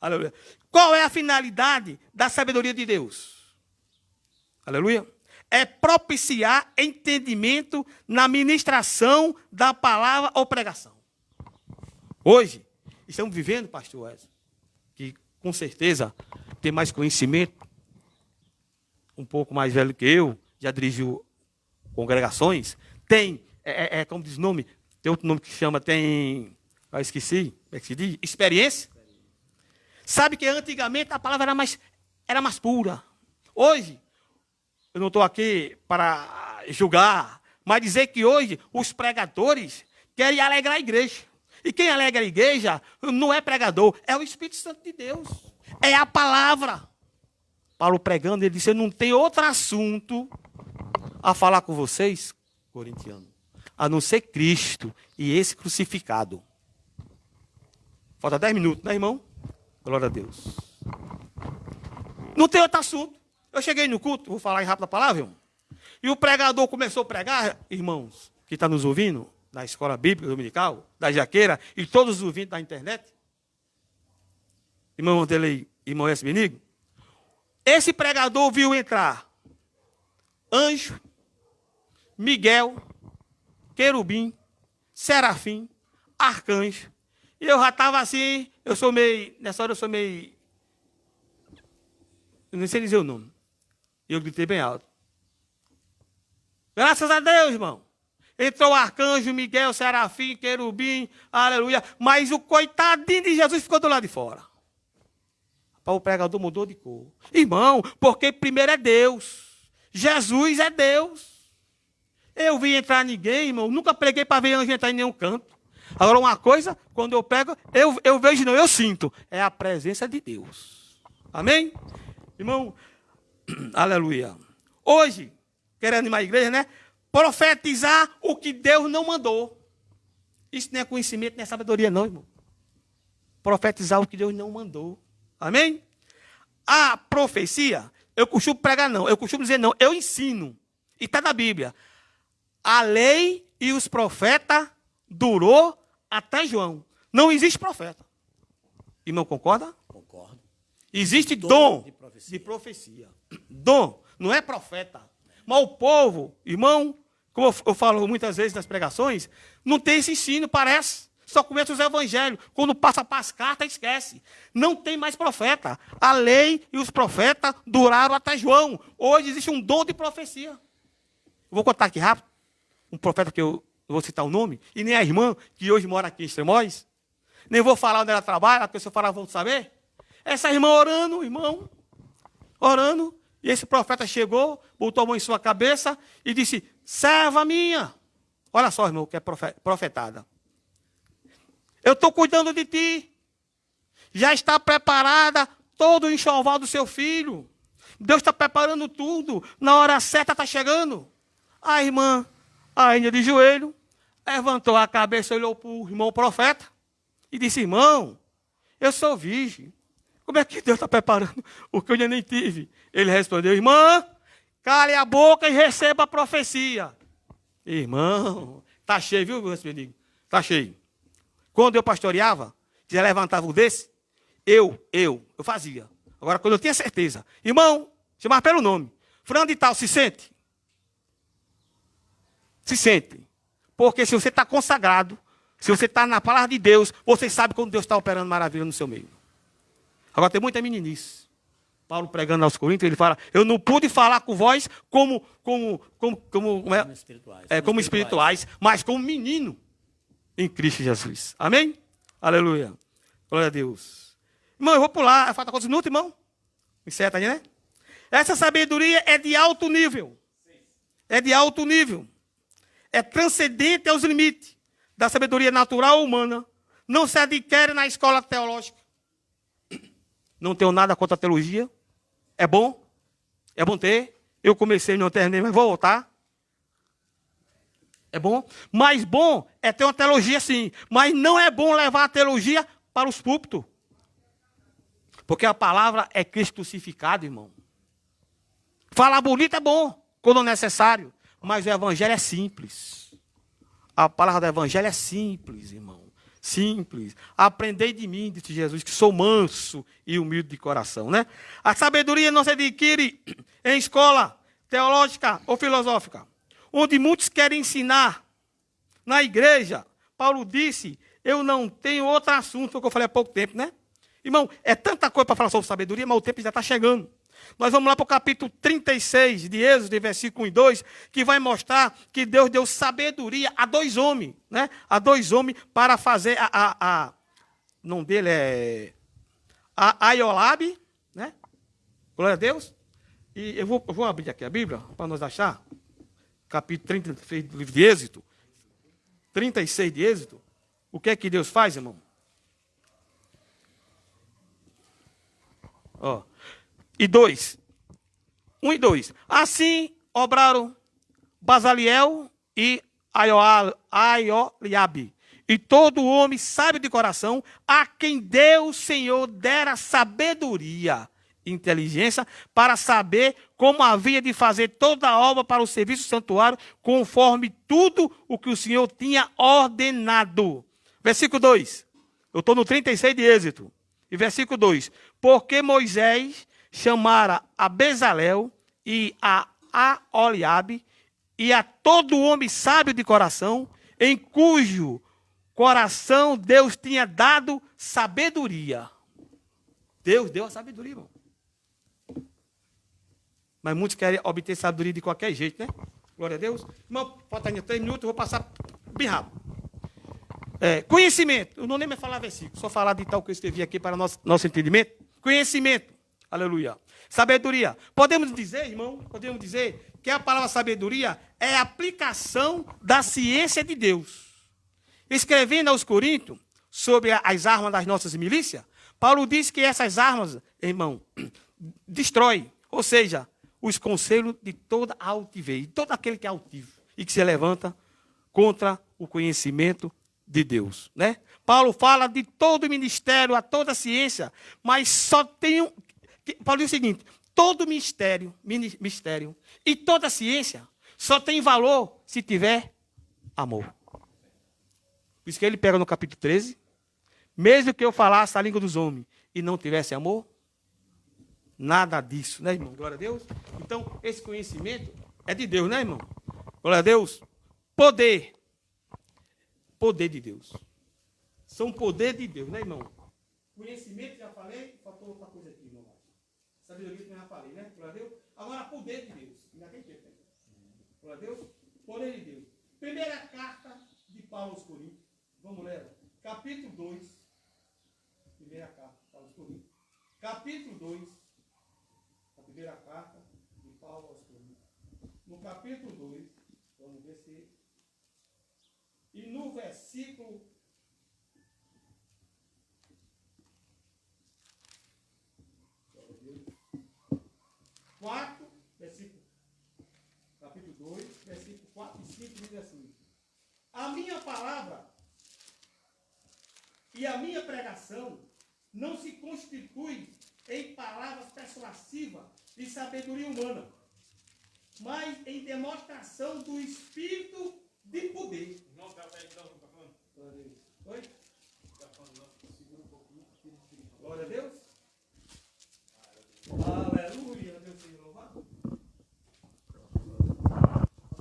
Aleluia. Qual é a finalidade da sabedoria de Deus? Aleluia. É propiciar entendimento na ministração da palavra ou pregação. Hoje, estamos vivendo, pastor Wesley, que com certeza tem mais conhecimento, um pouco mais velho que eu, já dirigiu congregações, tem, como diz o nome, tem outro nome que chama, tem, eu esqueci, como é que se diz? Experiência. Sabe que antigamente a palavra era mais pura. Hoje, eu não estou aqui para julgar, mas dizer que hoje os pregadores querem alegrar a igreja. E quem alegra a igreja não é pregador, é o Espírito Santo de Deus. É a palavra. Paulo pregando, ele disse: eu não tenho outro assunto a falar com vocês, corintianos, a não ser Cristo e esse crucificado. Falta 10 minutos, né, irmão? Glória a Deus. Não tem outro assunto. Eu cheguei no culto, vou falar em rápida palavra, irmão, e o pregador começou a pregar, irmãos, que estão nos ouvindo, da Escola Bíblica Dominical, da Jaqueira, e todos os ouvintes da internet, irmão Andelei, irmão S. Benigo, esse pregador viu entrar anjo, Miguel, querubim, serafim, arcanjo, e eu já estava assim, nessa hora eu sou meio, eu não sei dizer o nome, eu gritei bem alto. Graças a Deus, irmão. Entrou o arcanjo, Miguel, serafim, querubim, aleluia. Mas o coitadinho de Jesus ficou do lado de fora. O pregador mudou de cor. Irmão, porque primeiro é Deus. Jesus é Deus. Eu vi entrar ninguém, irmão. Nunca preguei para ver anjo entrar em nenhum canto. Agora, uma coisa, quando eu prego, eu vejo não, eu sinto. É a presença de Deus. Amém? Irmão, aleluia. Hoje, querendo ir à igreja, né? Profetizar o que Deus não mandou. Isso não é conhecimento, não é sabedoria, não, irmão. Profetizar o que Deus não mandou. Amém? A profecia, eu costumo pregar não, eu costumo dizer não, eu ensino. E está na Bíblia. A lei e os profetas durou até João. Não existe profeta. Irmão, concorda? Concordo. Existe dom de profecia. Dom, não é profeta. Mas o povo, irmão, como eu falo muitas vezes nas pregações, não tem esse ensino, parece. Só conhece os evangelhos. Quando passa para as cartas, esquece. Não tem mais profeta. A lei e os profetas duraram até João. Hoje existe um dom de profecia. Eu vou contar aqui rápido. Um profeta que eu vou citar o nome, e nem a irmã, que hoje mora aqui em Extremóis. Nem vou falar onde ela trabalha, porque se eu falar, vão saber. Essa irmã orando, irmão, orando. E esse profeta chegou, botou a mão em sua cabeça e disse: serva minha. Olha só, irmão, que é profetada. Eu estou cuidando de ti. Já está preparada todo o enxoval do seu filho. Deus está preparando tudo. Na hora certa está chegando. A irmã, ainda de joelho, levantou a cabeça, olhou para o irmão profeta e disse: irmão, eu sou virgem. Como é que Deus está preparando o que eu ainda nem tive? Ele respondeu: irmã, cale a boca e receba a profecia. Irmão, está cheio, viu, meu Benigno? Está cheio. Quando eu pastoreava, já levantava um desse, eu fazia. Agora, quando eu tinha certeza, irmão, chamava pelo nome, fulano de tal, se sente. Se sente. Porque se você está consagrado, se você está na palavra de Deus, você sabe quando Deus está operando maravilha no seu meio. Agora tem muita meninice. Paulo pregando aos Coríntios, ele fala, eu não pude falar com vós como espirituais, mas como menino em Cristo Jesus. Amém? Aleluia. Glória a Deus. Irmão, eu vou pular. Falta quantos minutos, irmão? Certo aí, né? Essa sabedoria é de alto nível. É de alto nível. É transcendente aos limites da sabedoria natural ou humana. Não se adquire na escola teológica. Não tenho nada contra a teologia. É bom. É bom ter. Eu comecei, não terminei, mas vou voltar. É bom. Mas bom é ter uma teologia, sim. Mas não é bom levar a teologia para os púlpitos. Porque a palavra é Cristo crucificado, irmão. Falar bonito é bom, quando necessário. Mas o evangelho é simples. A palavra do evangelho é simples, irmão. Simples. Aprendei de mim, disse Jesus, que sou manso e humilde de coração, né? A sabedoria não se adquire em escola teológica ou filosófica, onde muitos querem ensinar. Na igreja, Paulo disse, eu não tenho outro assunto, foi o que eu falei há pouco tempo, né? Irmão, é tanta coisa para falar sobre sabedoria, mas o tempo já está chegando. Nós vamos lá para o capítulo 36 de Êxodo, de versículo 1 e 2, que vai mostrar que Deus deu sabedoria a dois homens, né? A dois homens para fazer o nome dele é Aiolabe, né? Glória a Deus. E eu vou abrir aqui a Bíblia para nós achar. Capítulo 36 do livro de Êxodo. 36 de Êxodo. O que é que Deus faz, irmão? Ó. E 2. 1 e 2. Assim obraram Basaliel e Aioliabe. E todo homem sábio de coração, a quem Deus, Senhor, dera sabedoria e inteligência, para saber como havia de fazer toda a obra para o serviço do santuário, conforme tudo o que o Senhor tinha ordenado. Versículo 2. Eu estou no 36 de Êxodo. E versículo 2. Porque Moisés chamara a Bezalel e a Aioliabe e a todo homem sábio de coração, em cujo coração Deus tinha dado sabedoria. Deus deu a sabedoria, irmão. Mas muitos querem obter sabedoria de qualquer jeito, né? Glória a Deus. Irmão, falta ainda 3 minutos, eu vou passar bem rápido. Conhecimento. Eu não nem me falar versículo, só falar de tal que eu escrevi aqui para nosso entendimento. Conhecimento. Aleluia. Sabedoria. Podemos dizer, irmão, que a palavra sabedoria é a aplicação da ciência de Deus. Escrevendo aos Coríntios sobre as armas das nossas milícias, Paulo diz que essas armas, irmão, destrói, ou seja, os conselhos de toda a altivez, de todo aquele que é altivo e que se levanta contra o conhecimento de Deus, né? Paulo fala de todo o ministério, a toda a ciência, mas só tem um... Paulo diz o seguinte, todo mistério e toda a ciência só tem valor se tiver amor. Por isso que ele pega no capítulo 13, mesmo que eu falasse a língua dos homens e não tivesse amor, nada disso, né, irmão? Glória a Deus. Então, esse conhecimento é de Deus, né, irmão? Glória a Deus. Poder. Poder de Deus. São poder de Deus, né, irmão? Conhecimento, já falei, faltou outra coisa aqui, irmão. Sabedoria também já falei, né? Glória a Deus. Agora, poder de Deus. Ainda tem tempo, né? Glória a Deus. Poder de Deus. Primeira carta de Paulo aos Coríntios. Vamos ler. Capítulo 2. Primeira carta de Paulo aos Coríntios. Capítulo 2. A primeira carta de Paulo aos Coríntios. No capítulo 2, vamos ver se... E no versículo 4, versículo, capítulo 2, versículo 4 e 5, diz assim: a minha palavra e a minha pregação não se constitui em palavras persuasivas de sabedoria humana, mas em demonstração do Espírito de poder. Não, está falando. Oi? Segura um pouquinho. Glória a Deus. Aleluia. Deus seja louvado. Vou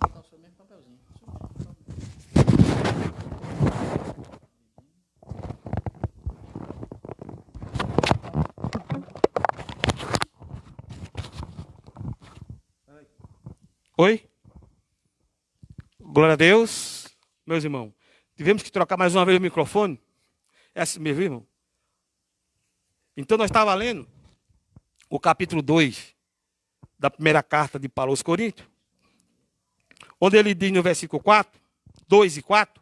botar o seu mesmo papelzinho. Oi? Glória a Deus. Meus irmãos, tivemos que trocar mais uma vez o microfone. É assim mesmo, irmão? Então nós estávamos lendo o capítulo 2 da primeira carta de Paulo aos Coríntios, onde ele diz no versículo 4, 2 e 4,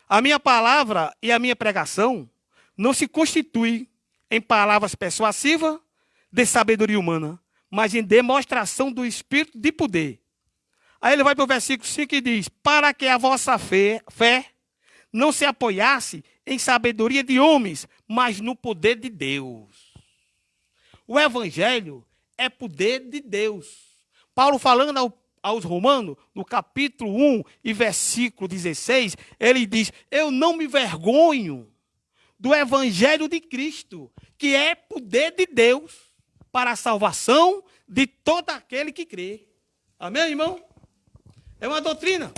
a minha palavra e a minha pregação não se constituem em palavras persuasivas de sabedoria humana, mas em demonstração do Espírito de poder. Aí ele vai para o versículo 5 e diz, para que a vossa fé não se apoiasse em sabedoria de homens, mas no poder de Deus. O evangelho é poder de Deus. Paulo falando aos Romanos, no capítulo 1 e versículo 16, ele diz, eu não me vergonho do evangelho de Cristo, que é poder de Deus para a salvação de todo aquele que crê. Amém, irmão? É uma doutrina.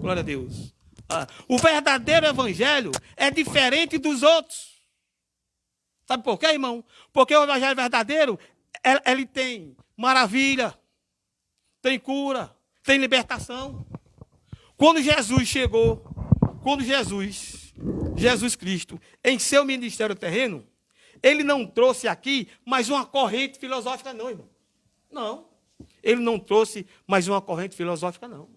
Glória a Deus. O verdadeiro evangelho é diferente dos outros. Sabe por quê, irmão? Porque o evangelho verdadeiro, ele tem maravilha, tem cura, tem libertação. Quando Jesus chegou, Jesus Cristo, em seu ministério terreno, ele não trouxe aqui mais uma corrente filosófica, não, irmão. Não. Ele não trouxe mais uma corrente filosófica, não.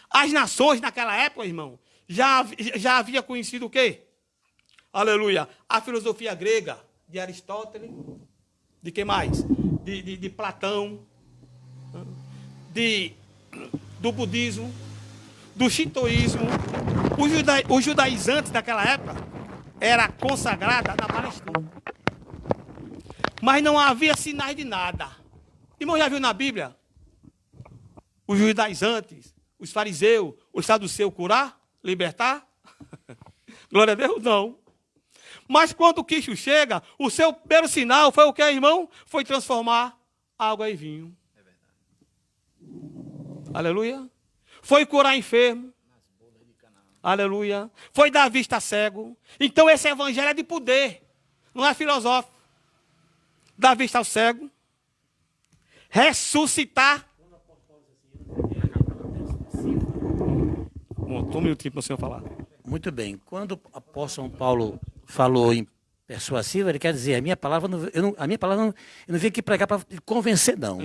As nações naquela época, irmão, já havia conhecido o quê? Aleluia. A filosofia grega de Aristóteles, de quem mais? De Platão, do budismo, do shintoísmo. Os judaizantes daquela época era consagrada na Palestina. Mas não havia sinais de nada. Irmão, já viu na Bíblia? Os judaizantes, os fariseus, os saduceus curar, libertar? Glória a Deus, não. Mas quando o Cristo chega, o seu primeiro sinal foi o que, irmão? Foi transformar água em vinho. É verdade. Aleluia. Foi curar enfermo. Aleluia. Foi dar vista a cego. Então esse evangelho é de poder. Não é filosófico. Dar vista ao cego. Ressuscitar. Toma um minutinho para o senhor falar. Muito bem. Quando o apóstolo Paulo falou em persuasivo, ele quer dizer, a minha palavra eu não vim aqui pregar para convencer, não.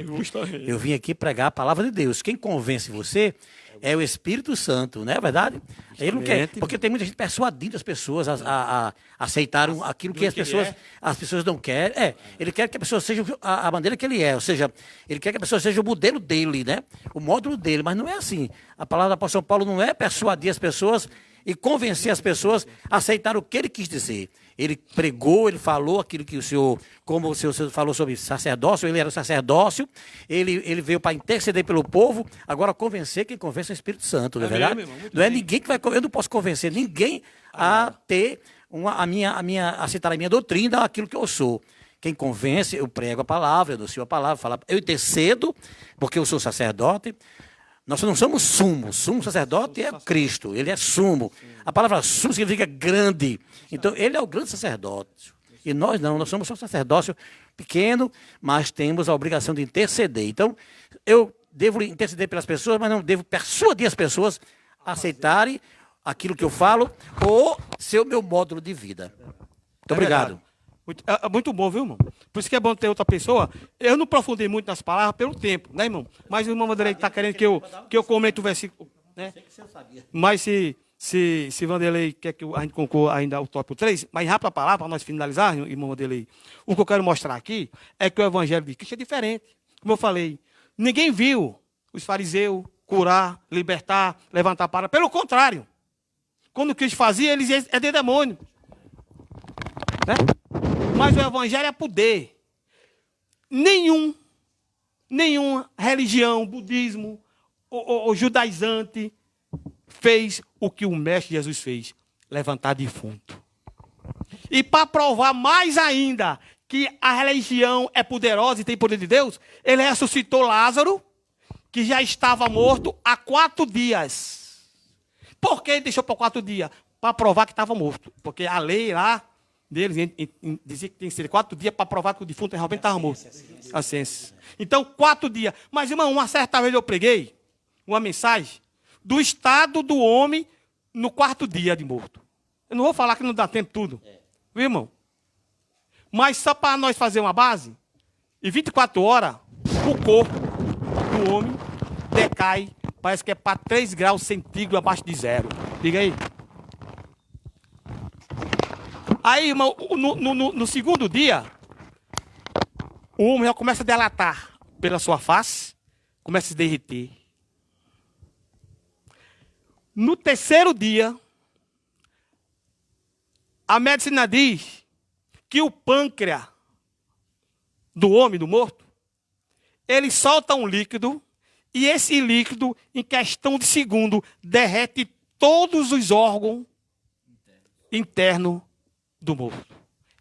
Eu vim aqui pregar a palavra de Deus. Quem convence você é o Espírito Santo, não é verdade? Ele não quer, porque tem muita gente persuadindo as pessoas a aceitarem aquilo que as pessoas não querem. Ele quer que a pessoa seja a maneira que ele é, ou seja, ele quer que a pessoa seja o modelo dele, né? O módulo dele, mas não é assim. A palavra do apóstolo Paulo não é persuadir as pessoas e convencer as pessoas a aceitar o que ele quis dizer. Ele pregou, ele falou aquilo que o senhor, como o senhor falou sobre sacerdócio, ele era o sacerdócio, ele veio para interceder pelo povo, agora convencer, quem convence é o Espírito Santo, não é verdade? Não é ninguém que vai, eu não posso convencer ninguém a ter a aceitar a minha doutrina, aquilo que eu sou. Quem convence, eu prego a palavra, eu anuncio a palavra, eu intercedo, porque eu sou sacerdote. Nós não somos sumo sacerdote é Cristo, ele é sumo. A palavra sumo significa grande. Então, ele é o grande sacerdote. E nós não, nós somos só um sacerdócio pequeno, mas temos a obrigação de interceder. Então, eu devo interceder pelas pessoas, mas não devo persuadir as pessoas a aceitarem aquilo que eu falo ou ser o meu módulo de vida. Muito obrigado. Muito bom, viu, irmão? Por isso que é bom ter outra pessoa. Eu não aprofundei muito nas palavras pelo tempo, né, irmão? Mas o irmão Vanderlei está querendo que eu comente o versículo, né? Mas se Vanderlei quer que a gente conclua ainda o tópico 3, mas rápido a palavra para nós finalizar, irmão Vanderlei. O que eu quero mostrar aqui é que o evangelho de Cristo é diferente. Como eu falei, ninguém viu os fariseus curar, libertar, levantar a palavra. Pelo contrário, quando Cristo fazia, eles é de demônio. Né? Mas o evangelho é poder. Nenhuma religião, budismo ou judaizante fez o que o mestre Jesus fez, levantar defunto. E para provar mais ainda que a religião é poderosa e tem poder de Deus, ele ressuscitou Lázaro, que já estava morto há 4 dias. Por que ele deixou por 4 dias? Para provar que estava morto. Porque a lei lá deles dizia que tem que ser 4 dias para provar que o defunto realmente estava morto. A ciência. Então, 4 dias. Mas, irmão, uma certa vez eu preguei uma mensagem do estado do homem no quarto dia de morto. Eu não vou falar que não dá tempo tudo. Viu, irmão? Mas só para nós fazer uma base, em 24 horas, o corpo do homem decai, parece que é para 3 graus centígrados abaixo de zero. Diga aí. Aí, irmão, no segundo dia, o homem já começa a delatar pela sua face, começa a se derreter. No terceiro dia, a medicina diz que o pâncreas do homem, do morto, ele solta um líquido, e esse líquido, em questão de segundo, derrete todos os órgãos internos do morto.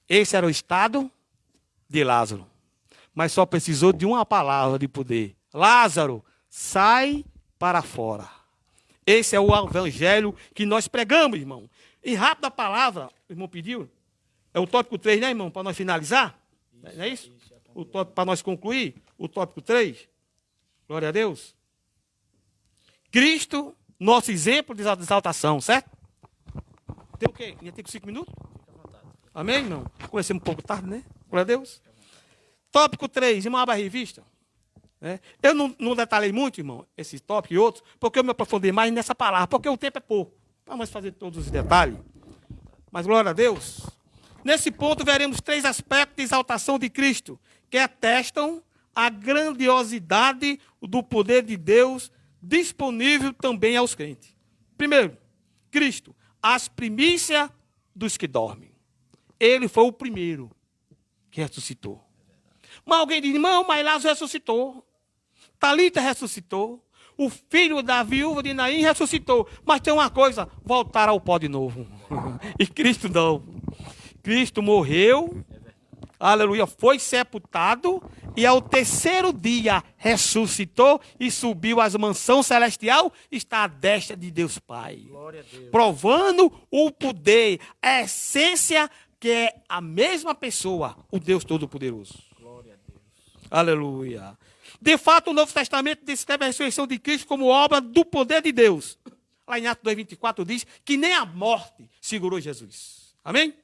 Esse era o estado de Lázaro. Mas só precisou de uma palavra de poder. Lázaro, sai para fora. Esse é o evangelho que nós pregamos, irmão. E rápido a palavra, o irmão pediu. É o tópico 3, né, irmão? Para nós finalizar. Não é isso? O tópico para nós concluir. O tópico 3. Glória a Deus. Cristo, nosso exemplo de exaltação, certo? Tem o quê? Ainda tem 5 minutos? Amém, irmão? Comecei um pouco tarde, né? Glória a Deus. Tópico 3, irmão, abra a revista. Eu não detalhei muito, irmão, esse tópico e outros, porque eu me aprofundei mais nessa palavra, porque o tempo é pouco. Vamos fazer todos os detalhes. Mas, glória a Deus. Nesse ponto, veremos 3 aspectos de exaltação de Cristo, que atestam a grandiosidade do poder de Deus disponível também aos crentes. Primeiro, Cristo, as primícias dos que dormem. Ele foi o primeiro que ressuscitou. Mas alguém diz, irmão, mas Lázaro ressuscitou. Talita ressuscitou. O filho da viúva de Naim ressuscitou. Mas tem uma coisa, voltar ao pó de novo. E Cristo não. Cristo morreu, aleluia, foi sepultado e ao terceiro dia ressuscitou e subiu às mansões celestial, está à destra de Deus Pai. Glória a Deus. Provando o poder, a essência que é a mesma pessoa, o Deus Todo-Poderoso. Glória a Deus. Aleluia. De fato, o Novo Testamento descreve a ressurreição de Cristo como obra do poder de Deus. Lá em Atos 2:24 diz que nem a morte segurou Jesus. Amém?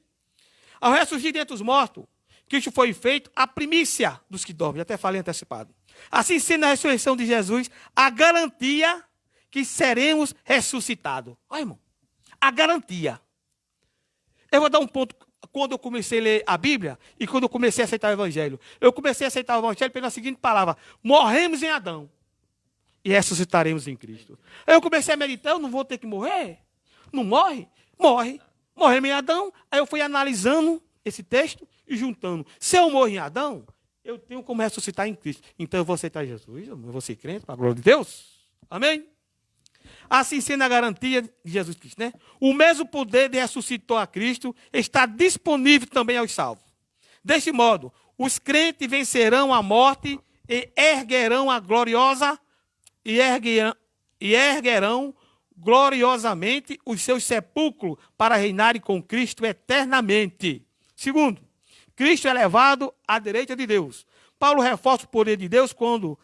Ao ressurgir dentre os mortos, Cristo foi feito a primícia dos que dormem. Já até falei antecipado. Assim sendo a ressurreição de Jesus a garantia que seremos ressuscitados. Olha, irmão, a garantia. Eu vou dar um ponto. Quando eu comecei a ler a Bíblia e quando eu comecei a aceitar o Evangelho. Eu comecei a aceitar o Evangelho pela seguinte palavra: morremos em Adão e ressuscitaremos em Cristo. Eu comecei a meditar, eu não vou ter que morrer? Não morre? Morre. Morremos em Adão. Aí eu fui analisando esse texto e juntando. Se eu morro em Adão, eu tenho como ressuscitar em Cristo. Então eu vou aceitar Jesus, eu vou ser crente, para a glória de Deus. Amém? Assim sendo a garantia de Jesus Cristo, né? O mesmo poder de ressuscitar a Cristo está disponível também aos salvos. Deste modo, os crentes vencerão a morte e erguerão a gloriosa e erguerão gloriosamente os seus sepulcros para reinarem com Cristo eternamente. Segundo, Cristo é levado à direita de Deus. Paulo reforça o poder de Deus quando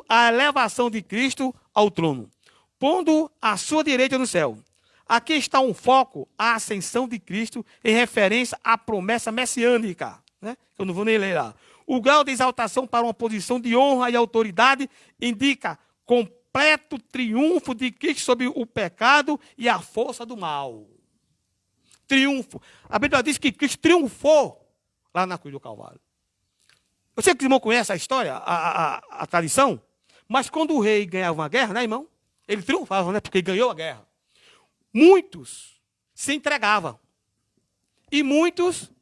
a elevação de Cristo ao trono, pondo à sua direita no céu. Aqui está um foco, a ascensão de Cristo, em referência à promessa messiânica. Né? Eu não vou nem ler lá. O grau de exaltação para uma posição de honra e autoridade indica completo triunfo de Cristo sobre o pecado e a força do mal. Triunfo. A Bíblia diz que Cristo triunfou lá na cruz do Calvário. Eu sei que o irmão conhece a história, a tradição, mas quando o rei ganhava uma guerra, né, irmão? Ele triunfava, né? Porque ganhou a guerra. Muitos se entregavam. E muitos,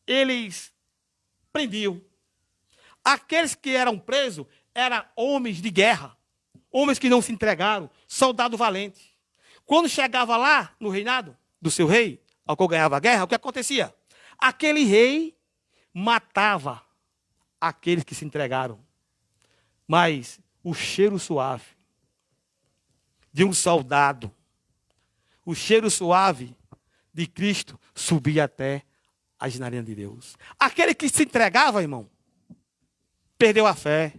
eles prendiam. Aqueles que eram presos eram homens de guerra. Homens que não se entregaram. Soldado valente. Quando chegava lá no reinado do seu rei, ao qual ganhava a guerra, o que acontecia? Aquele rei matava aqueles que se entregaram. Mas o cheiro suave de um soldado, o cheiro suave de Cristo subia até as narinas de Deus. Aquele que se entregava, irmão, perdeu a fé.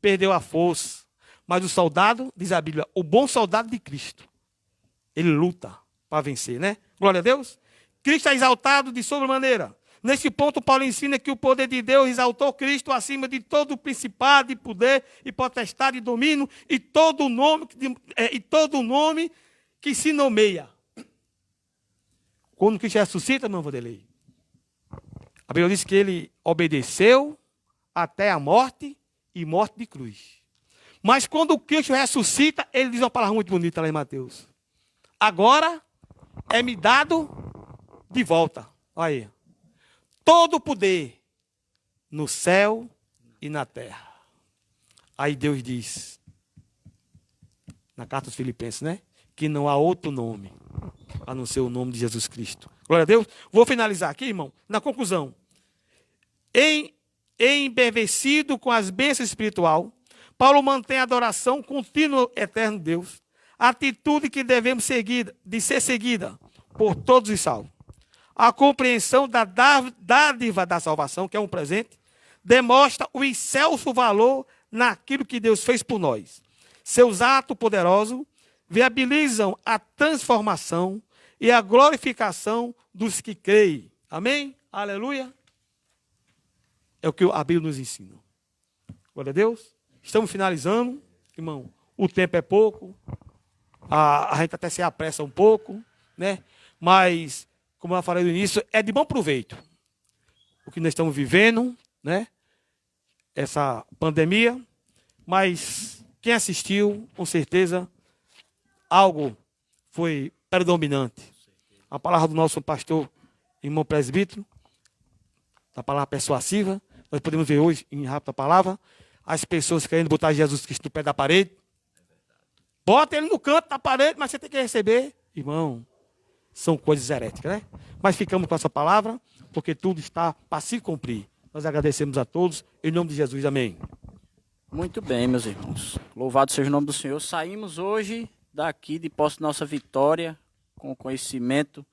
perdeu a força. Mas o soldado, diz a Bíblia, o bom soldado de Cristo, ele luta para vencer, né? Glória a Deus. Cristo é exaltado de sobremaneira. Neste ponto, Paulo ensina que o poder de Deus exaltou Cristo acima de todo o principado, e poder, e potestade, e domínio, e todo nome que se nomeia. Quando Cristo ressuscita, irmão Vanderlei, a Bíblia diz que ele obedeceu até a morte e morte de cruz. Mas quando Cristo ressuscita, ele diz uma palavra muito bonita lá em Mateus. Agora é-me dado de volta. Olha aí. Todo o poder no céu e na terra. Aí Deus diz, na carta aos Filipenses, né? Que não há outro nome a não ser o nome de Jesus Cristo. Glória a Deus. Vou finalizar aqui, irmão, na conclusão. Embevecido com as bênçãos espiritual, Paulo mantém a adoração contínua eterno de Deus, atitude que devemos ser seguida por todos os salvos. A compreensão da dádiva da salvação, que é um presente, demonstra o excelso valor naquilo que Deus fez por nós. Seus atos poderosos viabilizam a transformação e a glorificação dos que creem. Amém? Aleluia. É o que a Bíblia nos ensina. Glória a Deus. Estamos finalizando, irmão. O tempo é pouco. A gente até se apressa um pouco, né? Mas, como eu falei no início, é de bom proveito o que nós estamos vivendo, né? Essa pandemia. Mas quem assistiu, com certeza, algo foi predominante. A palavra do nosso pastor, irmão presbítero, a palavra persuasiva, nós podemos ver hoje, em rápida palavra, as pessoas querendo botar Jesus Cristo no pé da parede. Bota ele no canto da parede, mas você tem que receber. Irmão, são coisas heréticas, né? Mas ficamos com essa palavra, porque tudo está para se cumprir. Nós agradecemos a todos, em nome de Jesus, amém. Muito bem, meus irmãos. Louvado seja o nome do Senhor. Saímos hoje daqui de posse de nossa vitória, com o conhecimento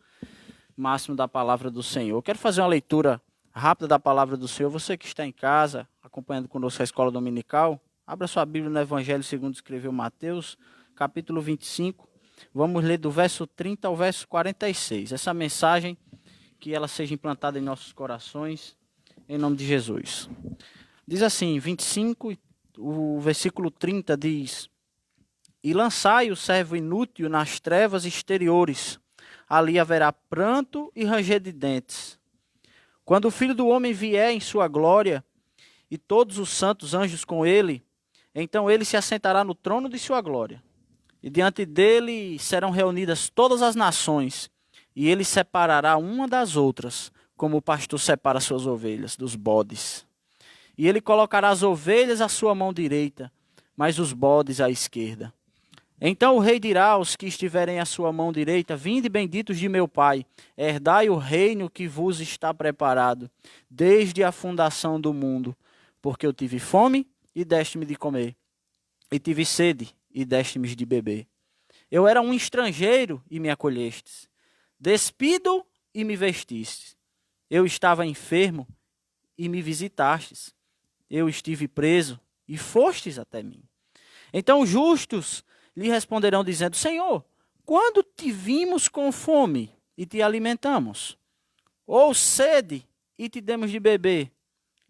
máximo da palavra do Senhor. Quero fazer uma leitura rápida da palavra do Senhor. Você que está em casa, acompanhando conosco a escola dominical, abra sua Bíblia no Evangelho segundo escreveu Mateus, capítulo 25. Vamos ler do verso 30 ao verso 46. Essa mensagem, que ela seja implantada em nossos corações, em nome de Jesus. Diz assim, 25, o versículo 30 diz: E lançai o servo inútil nas trevas exteriores, ali haverá pranto e ranger de dentes. Quando o Filho do Homem vier em sua glória, e todos os santos anjos com ele, então ele se assentará no trono de sua glória. E diante dele serão reunidas todas as nações, e ele separará uma das outras, como o pastor separa suas ovelhas dos bodes. E ele colocará as ovelhas à sua mão direita, mas os bodes à esquerda. Então o rei dirá aos que estiverem à sua mão direita: Vinde, benditos de meu Pai, herdai o reino que vos está preparado, desde a fundação do mundo. Porque eu tive fome, e deste-me de comer, e tive sede, e deste-me de beber. Eu era um estrangeiro, e me acolhestes, despido, e me vestistes. Eu estava enfermo, e me visitastes. Eu estive preso, e fostes até mim. Então os justos lhe responderão dizendo: Senhor, quando te vimos com fome e te alimentamos? Ou sede e te demos de beber?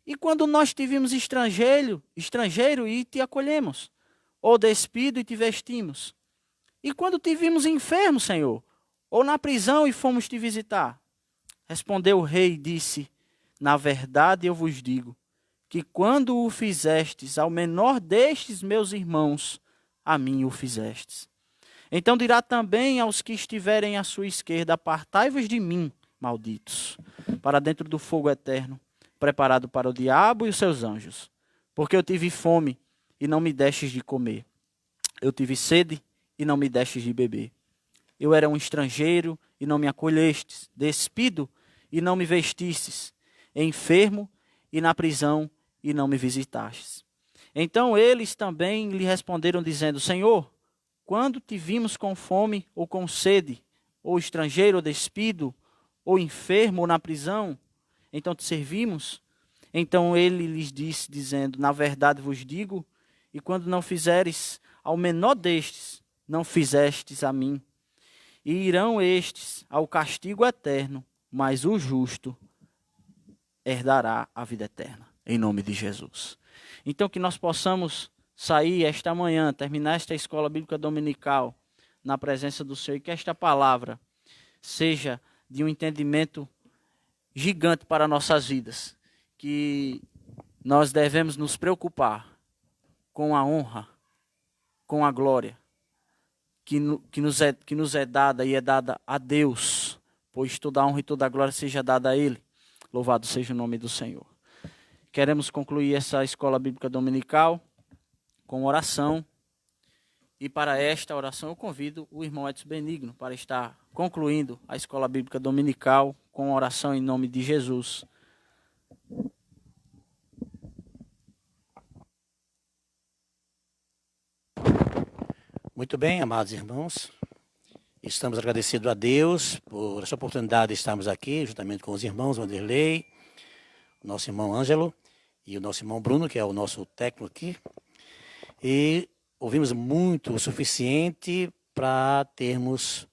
E quando nós te vimos estrangeiro e te acolhemos? Ou despido e te vestimos? E quando te vimos enfermo, Senhor? Ou na prisão e fomos te visitar? Respondeu o rei e disse: Na verdade eu vos digo, que quando o fizestes ao menor destes meus irmãos, a mim o fizestes. Então dirá também aos que estiverem à sua esquerda: Apartai-vos de mim, malditos, para dentro do fogo eterno, preparado para o diabo e os seus anjos. Porque eu tive fome, e não me destes de comer. Eu tive sede, e não me destes de beber. Eu era um estrangeiro, e não me acolhestes, despido, e não me vestistes, enfermo, e na prisão, e não me visitastes. Então eles também lhe responderam dizendo: Senhor, quando te vimos com fome ou com sede, ou estrangeiro ou despido, ou enfermo ou na prisão, então te servimos? Então ele lhes disse, dizendo: Na verdade vos digo E quando não fizeres ao menor destes, não fizestes a mim. E irão estes ao castigo eterno, mas o justo herdará a vida eterna, em nome de Jesus. Então que nós possamos sair esta manhã, terminar esta escola bíblica dominical, na presença do Senhor, e que esta palavra seja de um entendimento gigante para nossas vidas, que nós devemos nos preocupar com a honra, com a glória, que nos é dada e é dada a Deus, pois toda a honra e toda a glória seja dada a Ele. Louvado seja o nome do Senhor. Queremos concluir essa escola bíblica dominical com oração. E para esta oração eu convido o irmão Edson Benigno para estar concluindo a escola bíblica dominical com oração em nome de Jesus. Muito bem, amados irmãos. Estamos agradecidos a Deus por essa oportunidade de estarmos aqui, juntamente com os irmãos Vanderlei, o nosso irmão Ângelo e o nosso irmão Bruno, que é o nosso técnico aqui. E ouvimos muito o suficiente para termos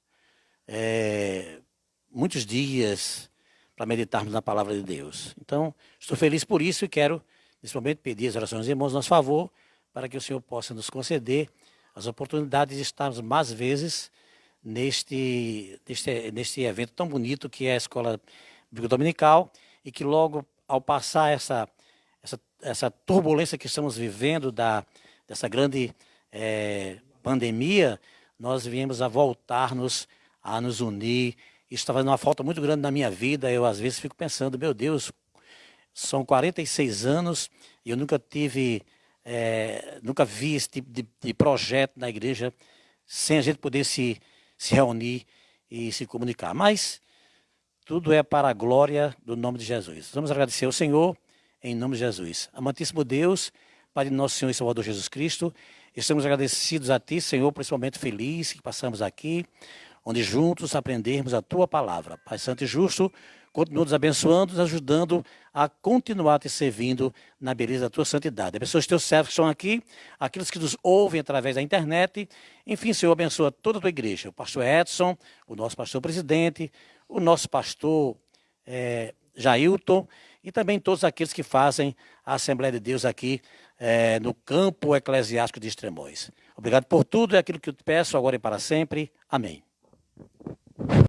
muitos dias para meditarmos na palavra de Deus. Então, estou feliz por isso e quero, nesse momento, pedir as orações dos irmãos a nosso favor, para que o Senhor possa nos conceder as oportunidades de estarmos mais vezes neste evento tão bonito que é a Escola Bíblica Dominical, e que logo, ao passar essa turbulência que estamos vivendo dessa grande pandemia, nós viemos a voltar-nos, a nos unir. Isso está fazendo uma falta muito grande na minha vida. Eu, às vezes, fico pensando, meu Deus, são 46 anos e eu nunca vi esse tipo de projeto na igreja sem a gente poder se reunir e se comunicar. Mas tudo é para a glória do nome de Jesus. Vamos agradecer ao Senhor em nome de Jesus. Amantíssimo Deus, Pai de nosso Senhor e Salvador Jesus Cristo, estamos agradecidos a Ti, Senhor, por esse momento feliz que passamos aqui, onde juntos aprendermos a Tua palavra. Pai Santo e Justo, continua nos abençoando, nos ajudando a continuar te servindo na beleza da Tua santidade. Abençoa os Teus servos que estão aqui, aqueles que nos ouvem através da internet. Enfim, Senhor, abençoa toda a Tua igreja. O pastor Edson, o nosso pastor presidente, o nosso pastor Jailton, e também todos aqueles que fazem a Assembleia de Deus aqui no campo eclesiástico de Extremóis. Obrigado por tudo, é aquilo que eu te peço agora e para sempre. Amém.